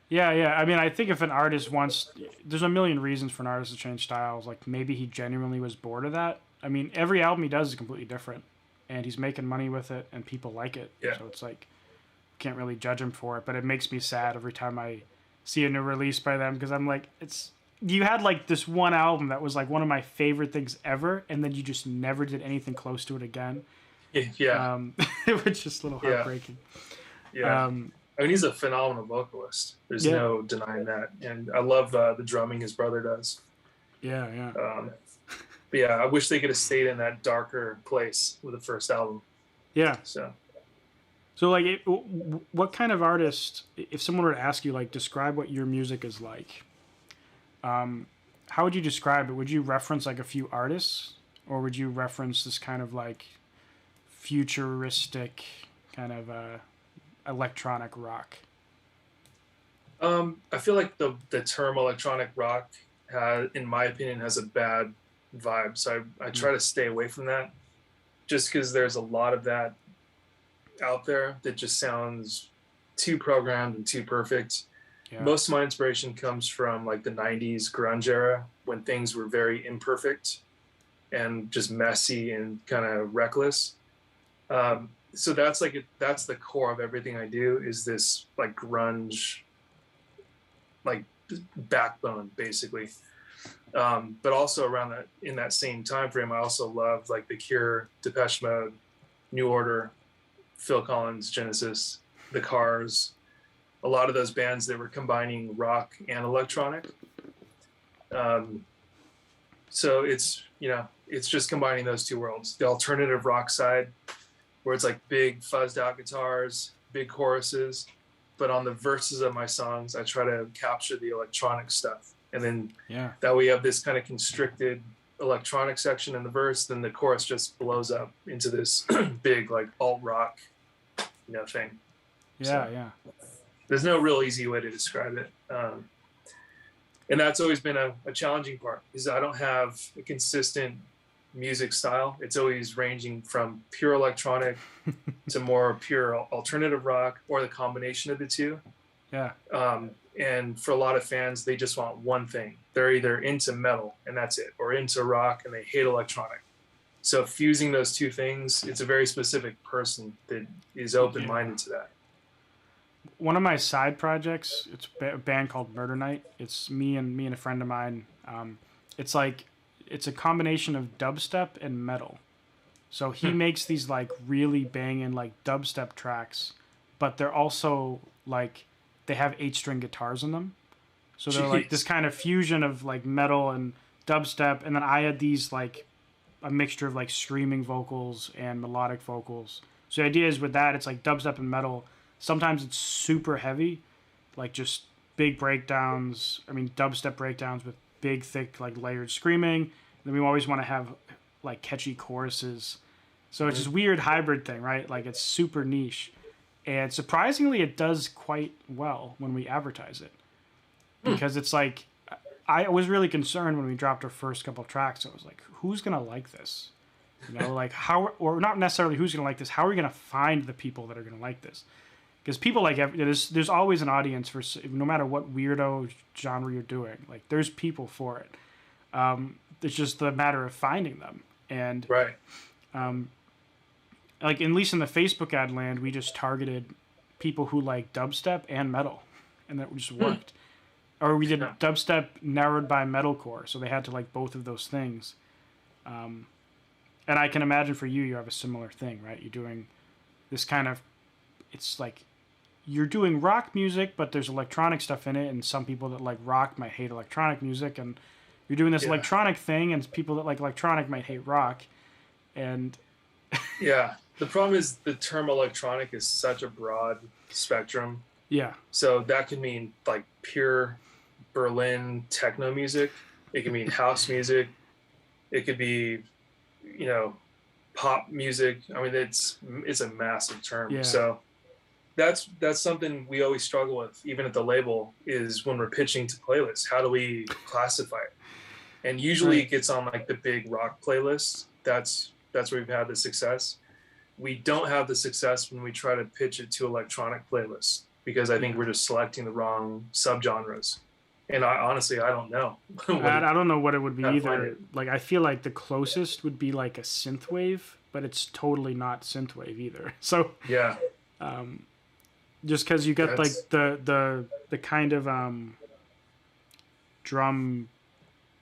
Yeah. I mean, I think if an artist wants, there's a million reasons for an artist to change styles. Like maybe he genuinely was bored of that. I mean, every album he does is completely different, and he's making money with it, and people like it. Yeah. So it's like, can't really judge him for it. But it makes me sad every time I see a new release by them, because I'm like, you had like this one album that was like one of my favorite things ever, and then you just never did anything close to it again. Yeah. It was just a little heartbreaking. Yeah. I mean, he's a phenomenal vocalist. There's no denying that. And I love the drumming his brother does. Yeah. But yeah, I wish they could have stayed in that darker place with the first album. Yeah. So like, what kind of artist, if someone were to ask you, like, describe what your music is like, how would you describe it? Would you reference like a few artists, or would you reference this kind of like futuristic kind of electronic rock? I feel like the term electronic rock, in my opinion, has a bad vibe. So I try to stay away from that, just because there's a lot of that out there that just sounds too programmed and too perfect. Yeah. Most of my inspiration comes from like the 90s grunge era, when things were very imperfect and just messy and kind of reckless. So that's the core of everything I do, is this like grunge, like backbone basically. But also around that, in that same time frame, I also love like The Cure, Depeche Mode, New Order, Phil Collins, Genesis, The Cars, a lot of those bands that were combining rock and electronic. So it's just combining those two worlds. The alternative rock side, where it's like big fuzzed out guitars, big choruses, but on the verses of my songs, I try to capture the electronic stuff. And then that we have this kind of constricted electronic section in the verse, then the chorus just blows up into this big like alt rock, thing. Yeah. There's no real easy way to describe it. And that's always been a challenging part, is I don't have a consistent music style. It's always ranging from pure electronic to more pure alternative rock, or the combination of the two. Yeah. And for a lot of fans, they just want one thing. They're either into metal and that's it, or into rock and they hate electronic. So fusing those two things, it's a very specific person that is open-minded to that. One of my side projects, it's a band called Murder Night. It's me and a friend of mine. It's a combination of dubstep and metal. So he makes these like really banging like dubstep tracks, but they're also like, they have 8-string guitars in them. So they're like this kind of fusion of like metal and dubstep. And then I had these like a mixture of like screaming vocals and melodic vocals. So the idea is with that, it's like dubstep and metal. Sometimes it's super heavy, like just big breakdowns. I mean, dubstep breakdowns with big, thick, like layered screaming. And then we always want to have like catchy choruses. So it's this weird hybrid thing, right? Like it's super niche. And surprisingly, it does quite well when we advertise it. Because it's like, I was really concerned when we dropped our first couple of tracks. I was like, who's going to like this? Like how, or not necessarily who's going to like this, how are we going to find the people that are going to like this? Because people like, there's always an audience for, no matter what weirdo genre you're doing, like there's people for it. It's just the matter of finding them. And right. Like at least in the Facebook ad land, we just targeted people who like dubstep and metal, and that just worked. Or we did dubstep narrowed by metalcore, so they had to like both of those things. And I can imagine for you have a similar thing, right? You're doing this kind of, it's like you're doing rock music, but there's electronic stuff in it, and some people that like rock might hate electronic music, and you're doing this electronic thing, and people that like electronic might hate rock, and yeah. The problem is the term electronic is such a broad spectrum. Yeah. So that could mean like pure Berlin techno music. It can mean house music. It can mean It could be, you know, pop music. I mean, it's a massive term. Yeah. So that's something we always struggle with, even at the label, is when we're pitching to playlists. How do we classify it? And usually it gets on like the big rock playlists. That's where we've had the success. We don't have the success when we try to pitch it to electronic playlists, because I think we're just selecting the wrong subgenres. And I honestly, I don't know. I don't know what it would be either. Like, I feel like the closest would be like a synthwave, but it's totally not synthwave either. So yeah, just because you get like the kind of drum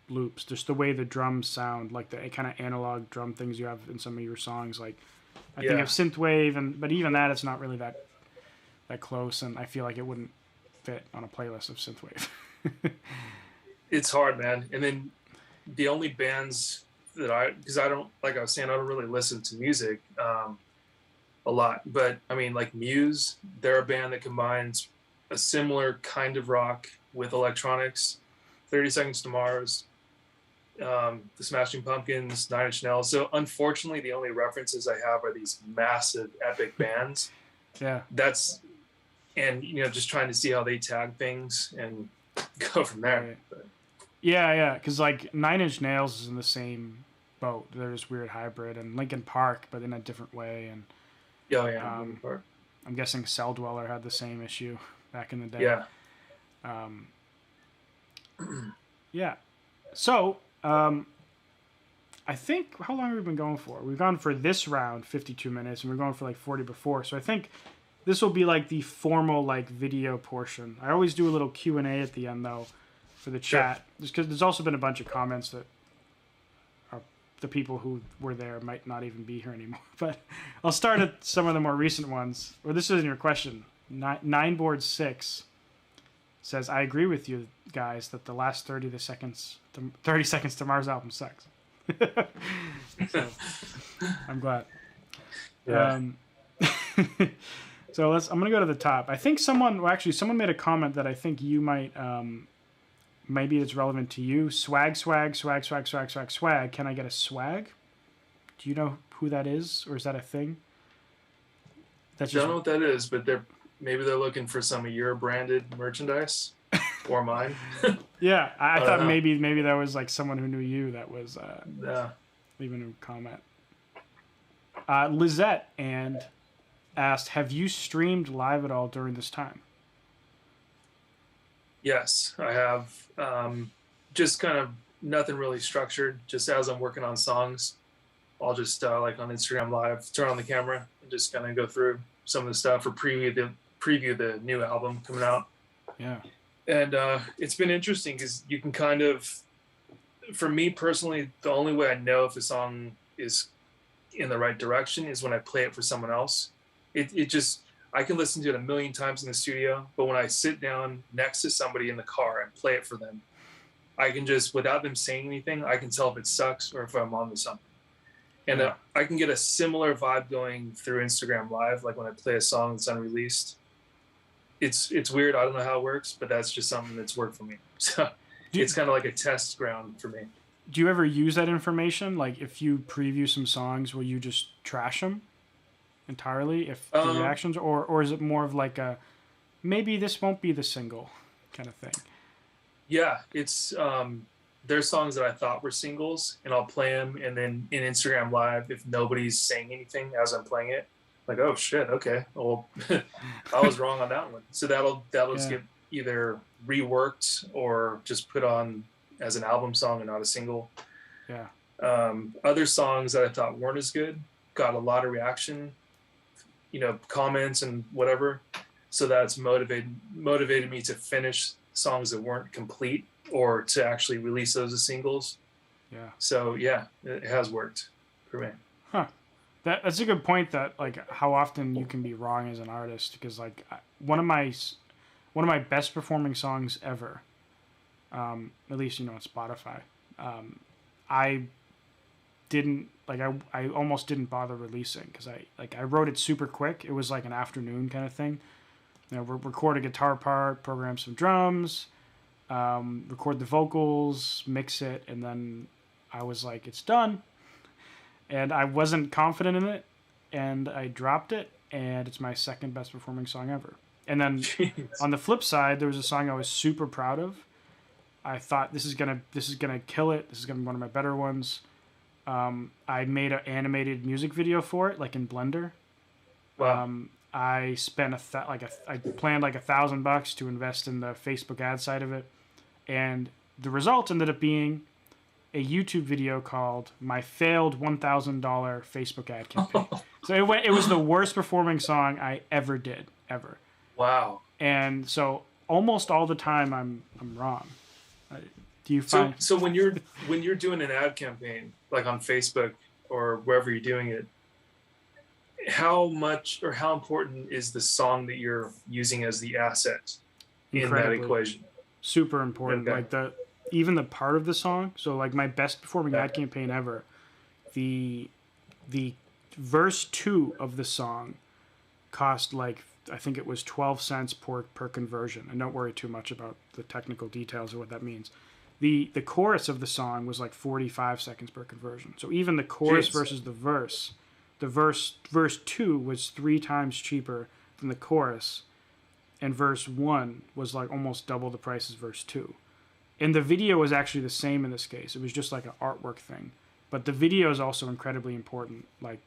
loops, just the way the drums sound, like the kind of analog drum things you have in some of your songs. Like, I think of synthwave, but even that, it's not really that close, and I feel like it wouldn't fit on a playlist of synthwave. It's hard, man. And then the only bands that because I don't, like I was saying, I don't really listen to music a lot, but I mean, like Muse, they're a band that combines a similar kind of rock with electronics. 30 Seconds to Mars, the Smashing Pumpkins, Nine Inch Nails. So unfortunately, the only references I have are these massive epic bands. Yeah. And you know, just trying to see how they tag things and go from there. Right. Yeah, because like Nine Inch Nails is in the same boat. They're this weird hybrid, and Linkin Park, but in a different way. And I'm guessing Cell Dweller had the same issue back in the day. Yeah. Yeah. So, I think, how long have we been going for? We've gone for this round 52 minutes, and we're going for like 40 before. So I think this will be like the formal like video portion. I always do a little Q&A at the end though for the chat, just because there's also been a bunch of comments that are the people who were there might not even be here anymore. But I'll start at some of the more recent ones. Or this isn't your question. Nineboard 6 says, I agree with you guys that the last 30 seconds to Mars album sucks. So, I'm glad. Yeah. So I'm gonna go to the top. I think someone made a comment that I think you might, maybe it's relevant to you. Swag. Can I get a swag? Do you know who that is, or is that a thing? Don't know what that is, but maybe they're looking for some of your branded merchandise or mine. Yeah, I thought maybe that was like someone who knew you that was leaving a comment. Lizette asked, have you streamed live at all during this time? Yes, I have. Just kind of nothing really structured. Just as I'm working on songs, I'll just like on Instagram Live, turn on the camera and just kind of go through some of the stuff or preview the new album coming out. Yeah. And it's been interesting because you can kind of, for me personally, the only way I know if a song is in the right direction is when I play it for someone else. It just, I can listen to it a million times in the studio, but when I sit down next to somebody in the car and play it for them, I can just, without them saying anything, I can tell if it sucks or if I'm on to something. And I can get a similar vibe going through Instagram Live, like when I play a song that's unreleased. It's weird. I don't know how it works, but that's just something that's worked for me. So it's kind of like a test ground for me. Do you ever use that information? Like if you preview some songs, will you just trash them entirely if the reactions, or is it more of like a maybe this won't be the single kind of thing? Yeah, it's there's songs that I thought were singles, and I'll play them, and then in Instagram Live, if nobody's saying anything as I'm playing it, like, oh shit, okay, well, I was wrong on that one. So that'll just get either reworked or just put on as an album song and not a single. Yeah. Other songs that I thought weren't as good got a lot of reaction, comments and whatever. So that's motivated me to finish songs that weren't complete or to actually release those as singles. Yeah. So yeah, it has worked for me. Huh. That's a good point, that like how often you can be wrong as an artist, because like one of my best performing songs ever, at least on Spotify, I didn't like I almost didn't bother releasing because I wrote it super quick. It was like an afternoon kind of thing. Record a guitar part, program some drums, record the vocals, mix it, and then I was like, it's done. And I wasn't confident in it, and I dropped it, and it's my second best performing song ever. And then Jeez. on the flip side, there was a song I was super proud of. I thought this is gonna kill it. This is gonna be one of my better ones. I made an animated music video for it, like in Blender. Wow. I spent I planned like $1,000 to invest in the Facebook ad side of it, and the result ended up being a YouTube video called "My Failed $1,000 Facebook Ad Campaign." So it was the worst performing song I ever did, ever. Wow. And so almost all the time I'm wrong. Do you find so when you're doing an ad campaign like on Facebook or wherever you're doing it, how much or how important is the song that you're using as the asset in that equation? Super important. Okay. Like even the part of the song. So like my best performing ad campaign ever, the verse 2 of the song cost like, I think it was 12 cents per conversion. And don't worry too much about the technical details of what that means. The chorus of the song was like 45 seconds per conversion. So even the chorus versus the verse 2 was 3 times cheaper than the chorus, and verse 1 was like almost double the price as verse 2. And the video was actually the same in this case. It was just like an artwork thing. But the video is also incredibly important. Like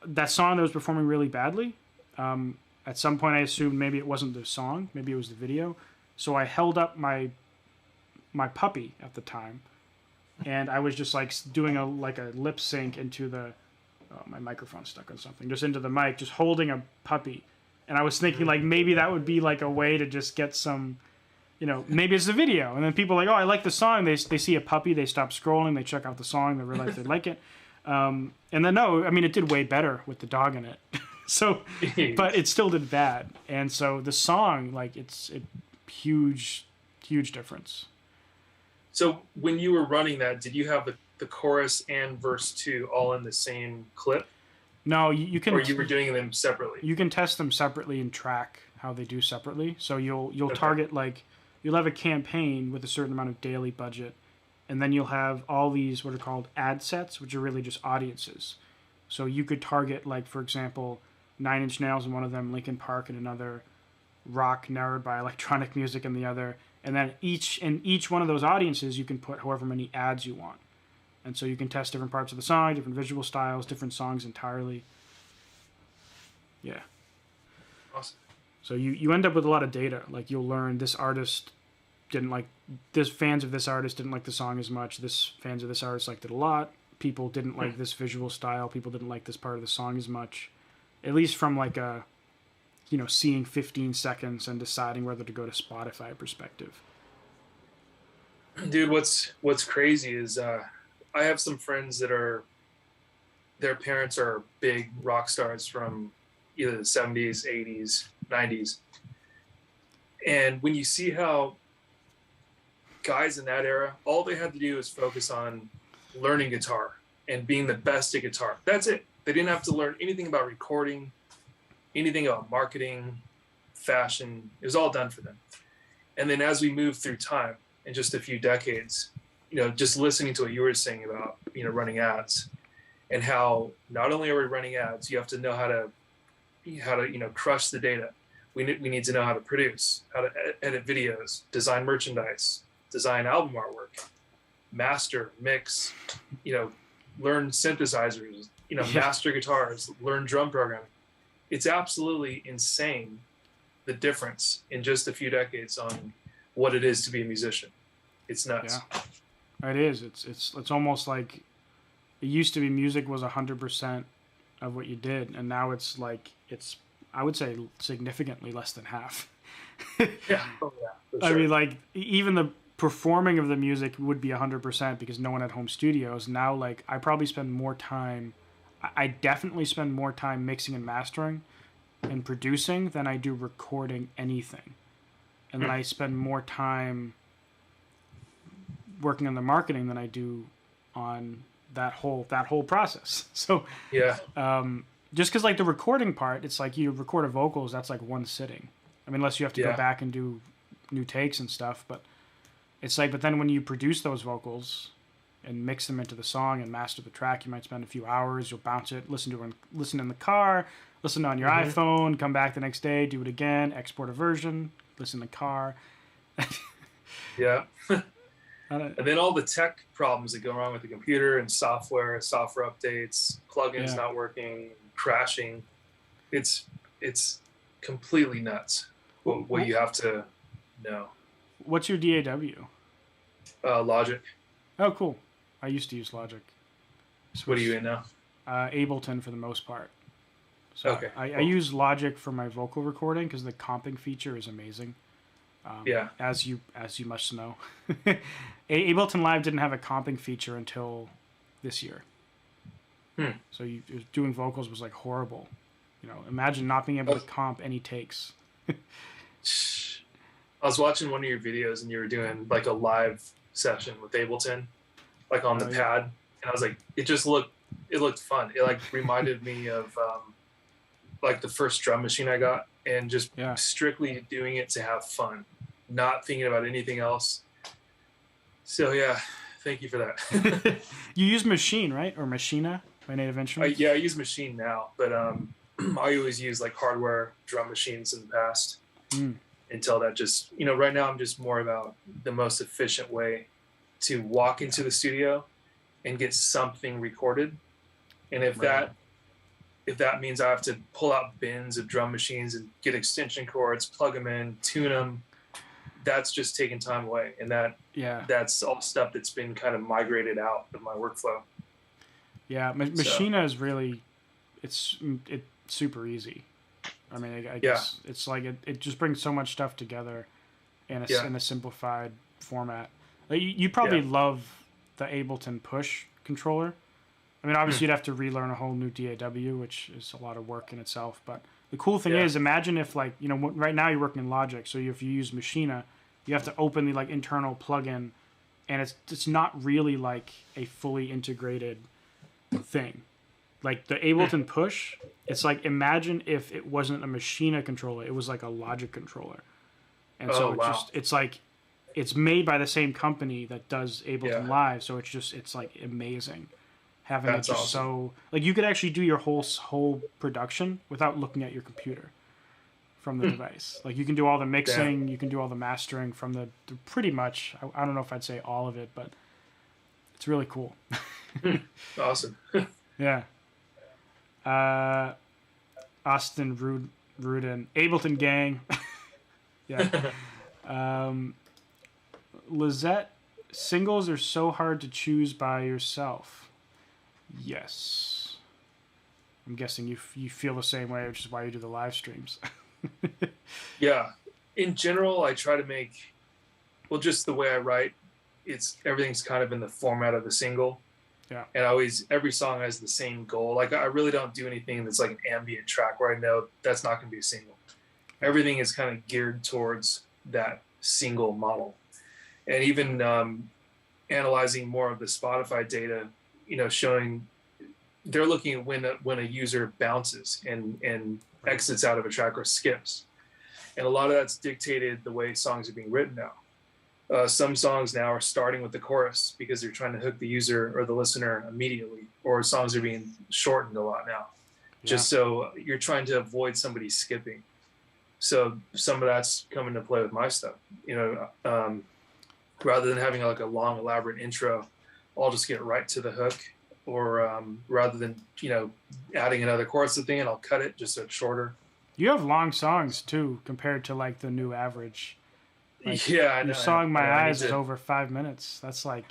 that song that was performing really badly, at some point I assumed maybe it wasn't the song, maybe it was the video. So I held up my puppy at the time, and I was just like doing a lip sync into the my microphone stuck on something, just into the mic, just holding a puppy. And I was thinking like maybe that would be like a way to just get some, maybe it's the video, and then people are like, oh, I like the song, they see a puppy, they stop scrolling, they check out the song, they realize they like it. And then no, I mean, it did way better with the dog in it. So but it still did bad. And so the song, like, it's a huge difference. So when you were running that, did you have the chorus and verse 2 all in the same clip? No, you can. Or you were doing them separately? You can test them separately and track how they do separately. So you'll target, like, you'll have a campaign with a certain amount of daily budget, and then you'll have all these what are called ad sets, which are really just audiences. So you could target, like, for example, 9 Inch Nails in one of them, Linkin Park in another, rock narrowed by electronic music in the other. And then each one of those audiences, you can put however many ads you want. And so you can test different parts of the song, different visual styles, different songs entirely. Yeah. Awesome. So you end up with a lot of data. Like, you'll learn this artist didn't like this, fans of this artist didn't like the song as much. This fans of this artist liked it a lot. People didn't like this visual style. People didn't like this part of the song as much. At least from like a, seeing 15 seconds and deciding whether to go to Spotify perspective. Dude, what's crazy is I have some friends that their parents are big rock stars from either the 70s, 80s, 90s. And when you see how guys in that era, all they had to do is focus on learning guitar and being the best at guitar. That's it. They didn't have to learn anything about recording, anything about marketing, fashion. It was all done for them. And then as we move through time, in just a few decades, just listening to what you were saying about, running ads, and how not only are we running ads, you have to know how to crush the data. We need to know how to produce, how to edit videos, design merchandise, design album artwork, master, mix, learn synthesizers, master guitars, learn drum programming. It's absolutely insane, the difference in just a few decades on what it is to be a musician. It's nuts. Yeah, it is. It's almost like it used to be music was 100% of what you did, and now it's like I would say significantly less than half. Yeah. Oh, yeah. For sure. I mean, like, even the performing of the music would be 100% because no one had home studios. Now, like, I probably spend more time. I definitely spend more time mixing and mastering and producing than I do recording anything. And then I spend more time working on the marketing than I do on that whole process. So yeah, just because, like, the recording part, it's like you record a vocals, that's like one sitting. I mean, unless you have to go back and do new takes and stuff, but it's like, but then when you produce those vocals, and mix them into the song and master the track. You might spend a few hours. You'll bounce it, listen in the car, listen on your iPhone, come back the next day, do it again, export a version, listen in the car. Yeah. And then all the tech problems that go wrong with the computer and software updates, plugins not working, crashing. It's completely nuts what you have to know. What's your DAW? Logic. Oh, cool. I used to use Logic. What are you in now? Ableton for the most part. So okay. I use Logic for my vocal recording because the comping feature is amazing. As you must know, Ableton Live didn't have a comping feature until this year. So doing vocals was like horrible. Imagine not being able to comp any takes. I was watching one of your videos and you were doing like a live session with Ableton, like on the pad, and I was like, it looked fun. It like reminded me of like the first drum machine I got, and just strictly doing it to have fun, not thinking about anything else. So yeah, thank you for that. You use Machine, right? Or Machina by Native Instruments? Yeah, I use Machine now, but I always use like hardware drum machines in the past. Until that just, right now I'm just more about the most efficient way to walk into the studio and get something recorded. And if that means I have to pull out bins of drum machines and get extension cords, plug them in, tune them, that's just taking time away. And that's all stuff that's been kind of migrated out of my workflow. Yeah, Machina is really, it's super easy. I mean, I guess it's like it just brings so much stuff together in a simplified format. Like you probably love the Ableton Push controller. I mean, obviously you'd have to relearn a whole new DAW, which is a lot of work in itself. But the cool thing is, imagine if like, right now you're working in Logic, so if you use Machina, you have to open the like internal plugin, and it's not really like a fully integrated thing. Like the Ableton Push, it's like, imagine if it wasn't a Machina controller, it was like a Logic controller. And so it's like, it's made by the same company that does Ableton Live, so it's like amazing. Having it just so, like, you could actually do your whole production without looking at your computer from the device. Like, you can do all the mixing, you can do all the mastering from the pretty much, I don't know if I'd say all of it, but it's really cool. Awesome. Yeah. Austin Rudin, Ableton gang. Yeah. Lizette, singles are so hard to choose by yourself. Yes. I'm guessing you feel the same way, which is why you do the live streams. Yeah. In general, I try to make, just the way I write, everything's kind of in the format of a single. Yeah. And every song has the same goal. Like, I really don't do anything that's like an ambient track where I know that's not going to be a single. Everything is kind of geared towards that single model. And even analyzing more of the Spotify data, showing they're looking at when a user bounces and exits out of a track or skips. And a lot of that's dictated the way songs are being written now. Some songs now are starting with the chorus because they're trying to hook the user or the listener immediately, or songs are being shortened a lot now, just so you're trying to avoid somebody skipping. So some of that's coming to play with my stuff, rather than having like a long elaborate intro, I'll just get right to the hook, or rather than, adding another chorus to the thing, and I'll cut it just so it's shorter. You have long songs too, compared to like the new average. Like, yeah, I know. Your song "My Eyes" is over 5 minutes. That's like,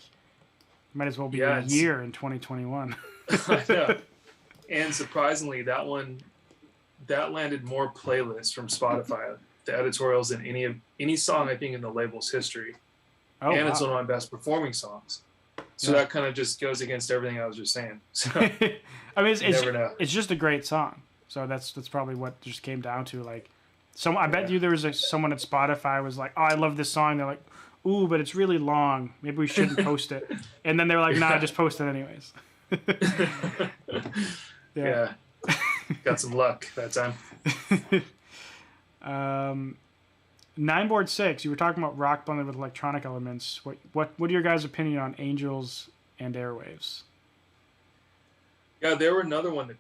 might as well be a year in 2021. I know. And surprisingly, that landed more playlists from Spotify, the editorials, than any song I think in the label's history. Oh, and it's one of my best performing songs. So that kind of just goes against everything I was just saying. So, I mean, it's just a great song. So that's probably what just came down to, like. I bet you there was someone at Spotify was like, "Oh, I love this song." They're like, "Ooh, but it's really long. Maybe we shouldn't post it." And then they're like, "Nah, just post it anyways." Yeah. Got some luck that time. 9board 6. You were talking about rock blended with electronic elements. What are your guys' opinion on Angel's and Airwaves. Yeah, they were another one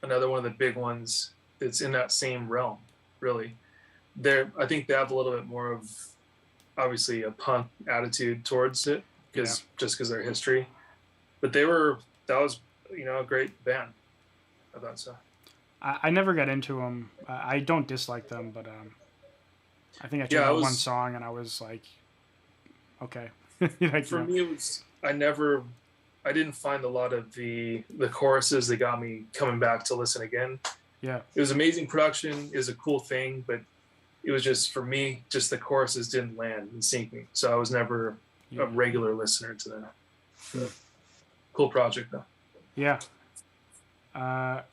another one of the big ones that's in that same realm, really. I think they have a little bit more of, obviously, a punk attitude towards it, just because of their history. But that was, a great band. I thought so. I never got into them. I don't dislike them, but I think I tried out one song and I was like, okay. For me, it was, I didn't find a lot of the choruses that got me coming back to listen again. Yeah. It was amazing production, it was a cool thing, but it was just, for me, just the choruses didn't land and sink me. So I was never a regular listener to them. So, cool project, though. Yeah.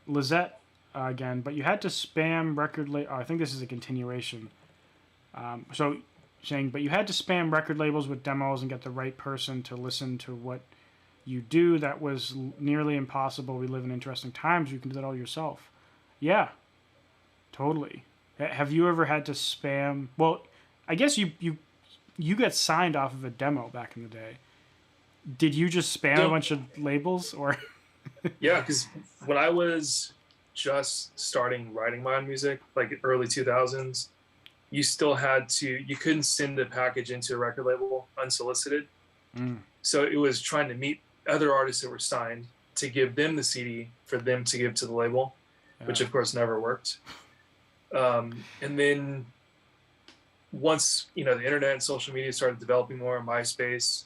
Lizette, again, but you had to spam record label. Oh, I think this is a continuation. So saying, but you had to spam record labels with demos and get the right person to listen to what you do. That was nearly impossible. We live in interesting times. You can do that all yourself. Yeah, totally. Have you ever had to spam? Well, I guess you got signed off of a demo back in the day. Did you just spam a bunch of labels, or? Yeah, because when I was just starting writing my own music, like early 2000s, you couldn't send a package into a record label unsolicited. So it was trying to meet other artists that were signed to give them the CD for them to give to the label, which of course never worked. And then once, the internet and social media started developing more, MySpace,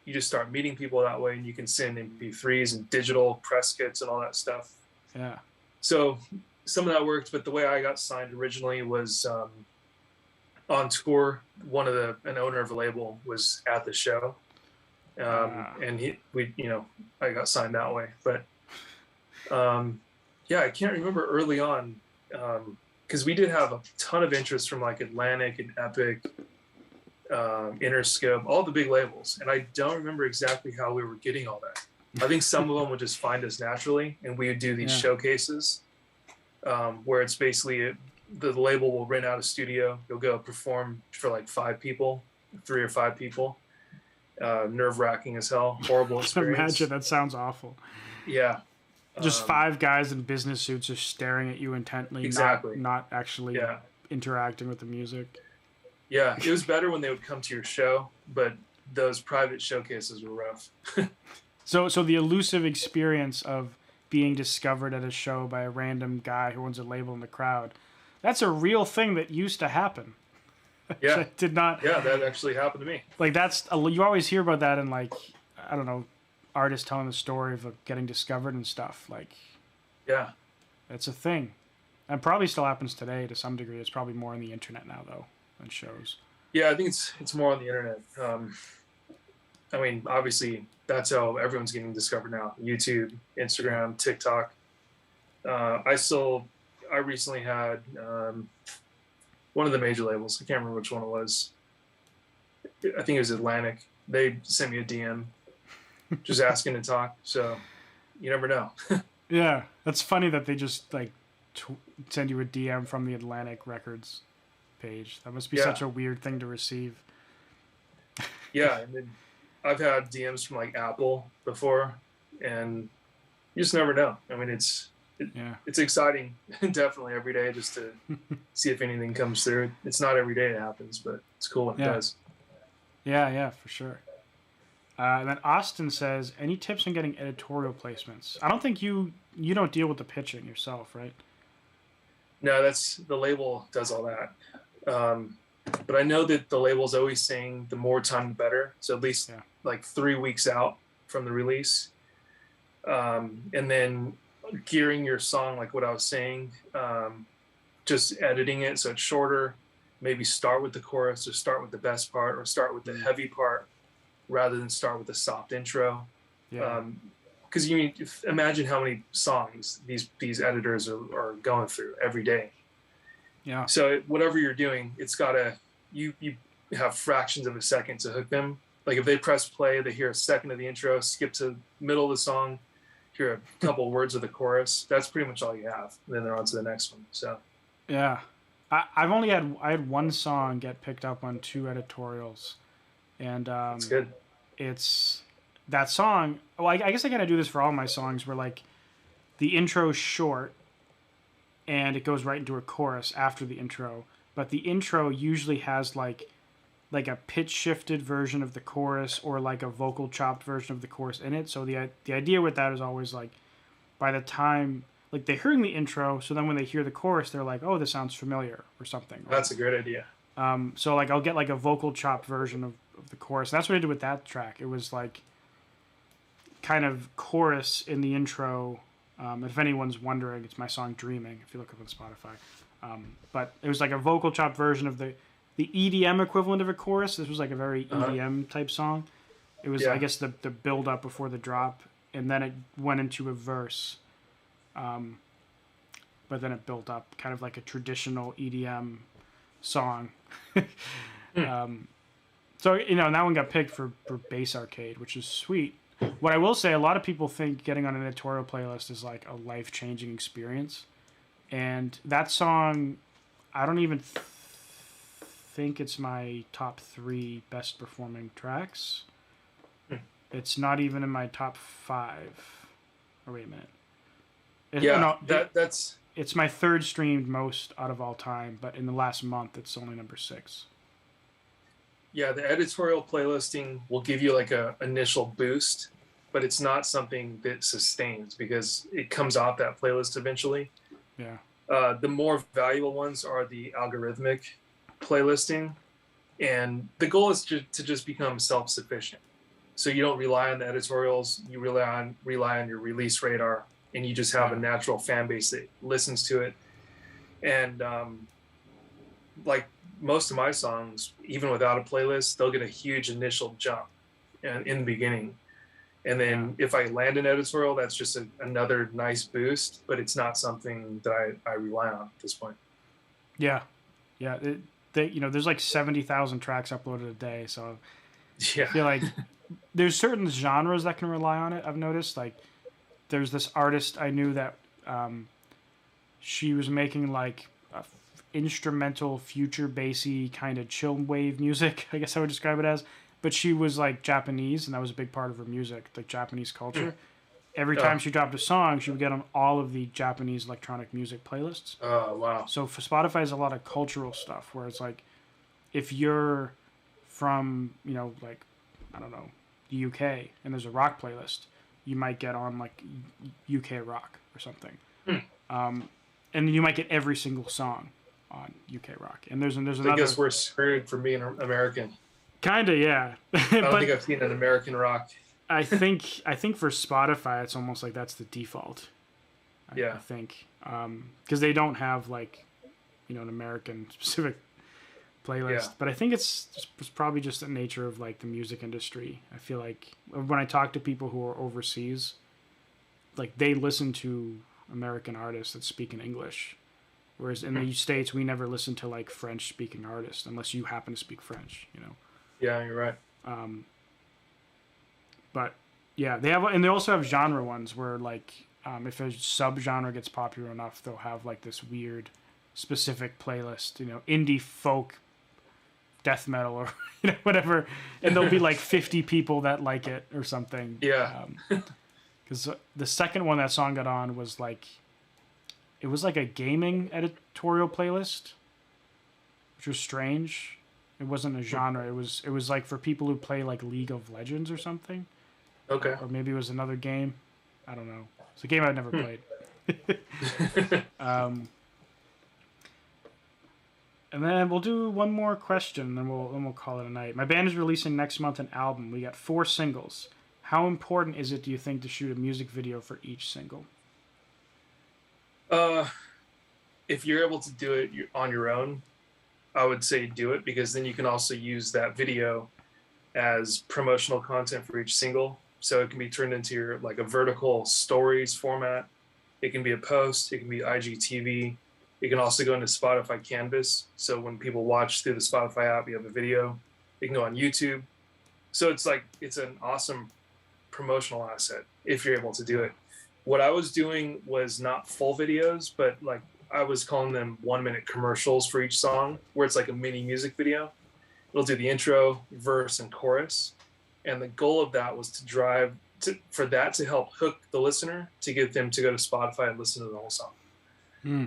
you just start meeting people that way, and you can send MP3s and digital press kits and all that stuff. Yeah. So some of that worked, but the way I got signed originally was on tour. An owner of a label was at the show, and I got signed that way. But I can't remember early on, because we did have a ton of interest from like Atlantic and Epic, Interscope, all the big labels, and I don't remember exactly how we were getting all that. I think some of them would just find us naturally, and we would do these showcases where it's basically the label will rent out a studio. You'll go perform for like 3 or 5 people. Nerve-wracking as hell. Horrible experience. Imagine, that sounds awful. Yeah. Just 5 guys in business suits just staring at you intently, exactly. not actually interacting with the music. Yeah, it was better when they would come to your show, but those private showcases were rough. So the elusive experience of being discovered at a show by a random guy who owns a label in the crowd, that's a real thing that used to happen. Yeah. Did not. Yeah, that actually happened to me. Like, you always hear about that in, like, I don't know, artists telling the story of getting discovered and stuff. Like, yeah, it's a thing. And probably still happens today to some degree. It's probably more on the internet now, though, than shows. Yeah, I think it's more on the internet. I mean, obviously, that's how everyone's getting discovered now. YouTube, Instagram, TikTok. I recently had one of the major labels. I can't remember which one it was. I think it was Atlantic. They sent me a DM just asking to talk. So you never know. Yeah, that's funny that they just like send you a DM from the Atlantic Records page. That must be such a weird thing to receive. Yeah, and then I've had DMs from like Apple before, and you just never know. I mean, it's exciting, definitely every day, just to see if anything comes through. It's not every day it happens, but it's cool when it does. Yeah, for sure. And then Austin says, any tips on getting editorial placements? I don't think you don't deal with the pitching yourself, right? No, the label does all that. But I know that the label's always saying the more time, the better. So at least like 3 weeks out from the release. And then gearing your song, like what I was saying, just editing it so it's shorter. Maybe start with the chorus, or start with the best part, or start with the heavy part, rather than start with the soft intro. Yeah. Because imagine how many songs these editors are going through every day. Yeah. So whatever you're doing, it's gotta you have fractions of a second to hook them. Like if they press play, they hear a second of the intro, skip to middle of the song, hear a couple words of the chorus. That's pretty much all you have. And then they're on to the next one. So yeah, I had one song get picked up on 2 editorials, and that's good. It's that song. Well, I guess I gotta do this for all my songs, where like the intro's short, and it goes right into a chorus after the intro. But the intro usually has like a pitch shifted version of the chorus or like a vocal chopped version of the chorus in it. So the idea with that is always like, by the time like they're hearing the intro, so then when they hear the chorus, they're like, oh, this sounds familiar or something. That's a great idea. So like I'll get like a vocal chopped version of the chorus. That's what I did with that track. It was like kind of chorus in the intro. If anyone's wondering, it's my song Dreaming, if you look up on Spotify. But it was like a vocal chopped version of the EDM equivalent of a chorus. This was like a very EDM type song. It was, I guess, the build up before the drop, and then it went into a verse. But then it built up kind of like a traditional EDM song. So, you know, and that one got picked for Bass Arcade, which is sweet. What I will say, a lot of people think getting on an editorial playlist is like a life-changing experience. And that song, I don't even think it's my top 3 best performing tracks. It's not even in my top 5. Oh, wait a minute. That's... It's my 3rd streamed most out of all time, but in the last month, it's only number 6. Yeah, the editorial playlisting will give you like a initial boost, but it's not something that sustains because it comes off that playlist eventually. Yeah. The more valuable ones are the algorithmic playlisting, and the goal is to just become self-sufficient. So you don't rely on the editorials, you rely on your release radar, and you just have a natural fan base that listens to it. And like most of my songs, even without a playlist, they'll get a huge initial jump in the beginning. And then if I land an editorial, that's just another nice boost, but it's not something that I rely on at this point. Yeah. Yeah. You know, there's like 70,000 tracks uploaded a day. So I feel like there's certain genres that can rely on it. I've noticed, like, there's this artist I knew that she was making like instrumental future bassy kind of chill wave music, I guess I would describe it as, but she was like Japanese, and that was a big part of her music, like Japanese culture. Every time she dropped a song, she would get on all of the Japanese electronic music playlists. Oh, wow. So for Spotify is a lot of cultural stuff where it's like, if you're from, you know, like, I don't know, the UK, and there's a rock playlist, you might get on like UK rock or something. And you might get every single song on UK rock. And there's another... I guess we're screwed for being American. Kind of, yeah. I don't think I've seen an American rock. I think for Spotify, it's almost like that's the default. I think. Because they don't have like, you know, an American specific playlist. Yeah. But I think it's probably just the nature of like the music industry. I feel like when I talk to people who are overseas, like they listen to American artists that speak in English. Whereas in the States, we never listen to like French speaking artists unless you happen to speak French, you know? Yeah, you're right. But yeah, they also have genre ones where like, if a subgenre gets popular enough, they'll have like this weird specific playlist, you know, indie folk, death metal, or you know, whatever, and there'll be like 50 people that like it or something. Yeah. Because the second one that song got on was like, it was like a gaming editorial playlist, which was strange. It wasn't a genre. It was like for people who play like League of Legends or something. Okay. Or maybe it was another game. I don't know. It's a game I've never played. And then we'll do one more question, then we'll call it a night. My band is releasing next month an album. We got 4 singles. How important is it, do you think, to shoot a music video for each single? If you're able to do it on your own, I would say do it, because then you can also use that video as promotional content for each single. So it can be turned into your like a vertical stories format. It can be a post. It can be IGTV. It can also go into Spotify Canvas. So when people watch through the Spotify app, you have a video. It can go on YouTube. So it's an awesome promotional asset if you're able to do it. What I was doing was not full videos, but like I was calling them 1-minute commercials for each song, where it's like a mini music video. It'll do the intro, verse, and chorus. and the goal of that was to drive for that to help hook the listener to get them to go to Spotify and listen to the whole song.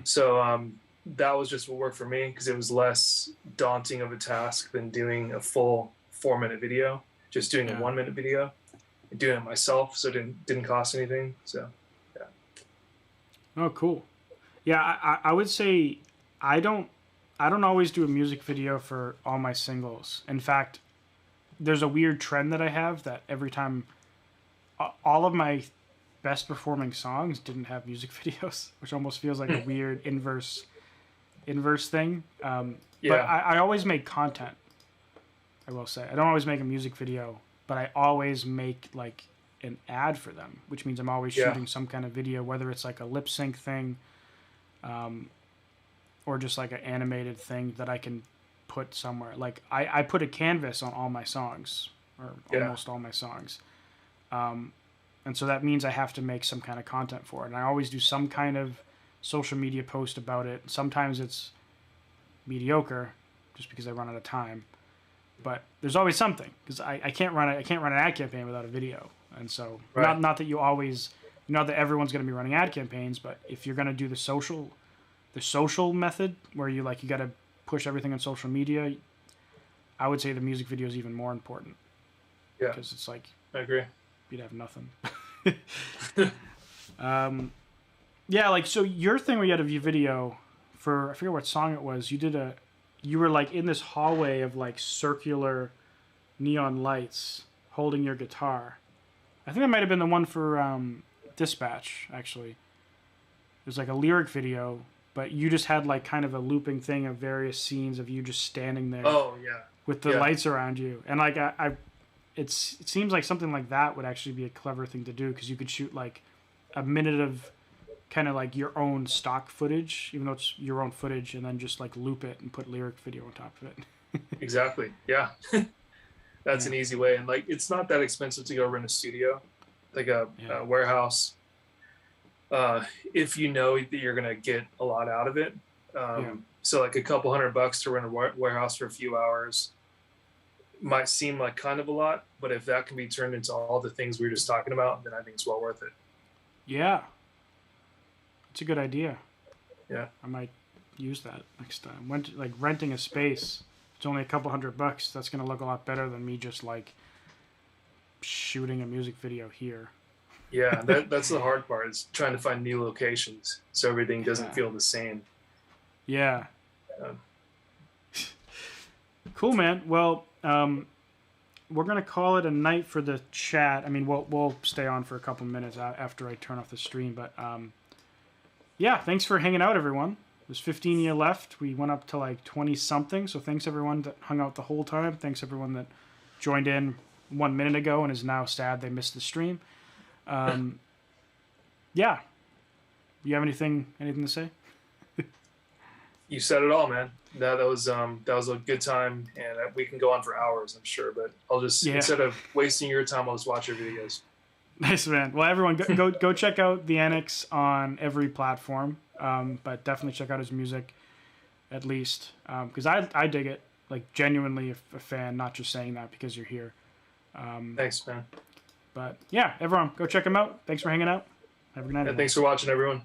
So that was just what worked for me, because it was less daunting of a task than doing a full 4-minute video. Just doing a 1-minute video and doing it myself, so it didn't cost anything. So yeah. Oh, cool. Yeah, I would say I don't always do a music video for all my singles. In fact, there's a weird trend that I have that every time all of my best performing songs didn't have music videos, which almost feels like a weird inverse thing. But I always make content. I will say I don't always make a music video, but I always make like an ad for them, which means I'm always shooting some kind of video, whether it's like a lip sync thing, or just like an animated thing that I can put somewhere. Like I put a canvas on all my songs, or almost all my songs. And so that means I have to make some kind of content for it. And I always do some kind of social media post about it. Sometimes it's mediocre just because I run out of time. But there's always something, because I can't run an ad campaign without a video. And so not that you always, not that everyone's going to be running ad campaigns, but if you're going to do the social method where you got to push everything on social media, I would say the music video is even more important. Yeah. Because it's like, I agree. You'd have nothing. Yeah, like, so your thing where you had a video for, I forget what song it was, you were like in this hallway of like circular neon lights holding your guitar. I think that might have been the one for Dispatch, actually. It was like a lyric video, but you just had like kind of a looping thing of various scenes of you just standing there with the lights around you. And like it seems like something like that would actually be a clever thing to do, because you could shoot like a minute of kind of like your own stock footage, even though it's your own footage, and then just like loop it and put lyric video on top of it. Exactly. Yeah. That's an easy way. And like, it's not that expensive to go rent a studio, like a warehouse. If you know that you're going to get a lot out of it. So like a couple $100 to rent a warehouse for a few hours might seem like kind of a lot, but if that can be turned into all the things we were just talking about, then I think it's well worth it. Yeah. It's a good idea. Yeah. I might use that next time. Like renting a space, it's only a couple $100. That's going to look a lot better than me just like shooting a music video here. Yeah, that's the hard part, is trying to find new locations so everything doesn't feel the same. Yeah. Cool, man. Well, we're going to call it a night for the chat. I mean, we'll stay on for a couple minutes after I turn off the stream. But, yeah, thanks for hanging out, everyone. There's 15 of you left. We went up to like 20-something. So thanks, everyone that hung out the whole time. Thanks, everyone that joined in 1 minute ago and is now sad they missed the stream. Yeah. You have anything to say? You said it all, man. That was a good time, and we can go on for hours, I'm sure. But I'll just instead of wasting your time, I'll just watch your videos. Nice, man. Well, everyone, go check out the Anix on every platform, but definitely check out his music, at least, because I dig it. Like, genuinely a fan, not just saying that because you're here. Thanks, man. But yeah, everyone, go check him out. Thanks for hanging out. Have a good night. Yeah, thanks for watching, everyone.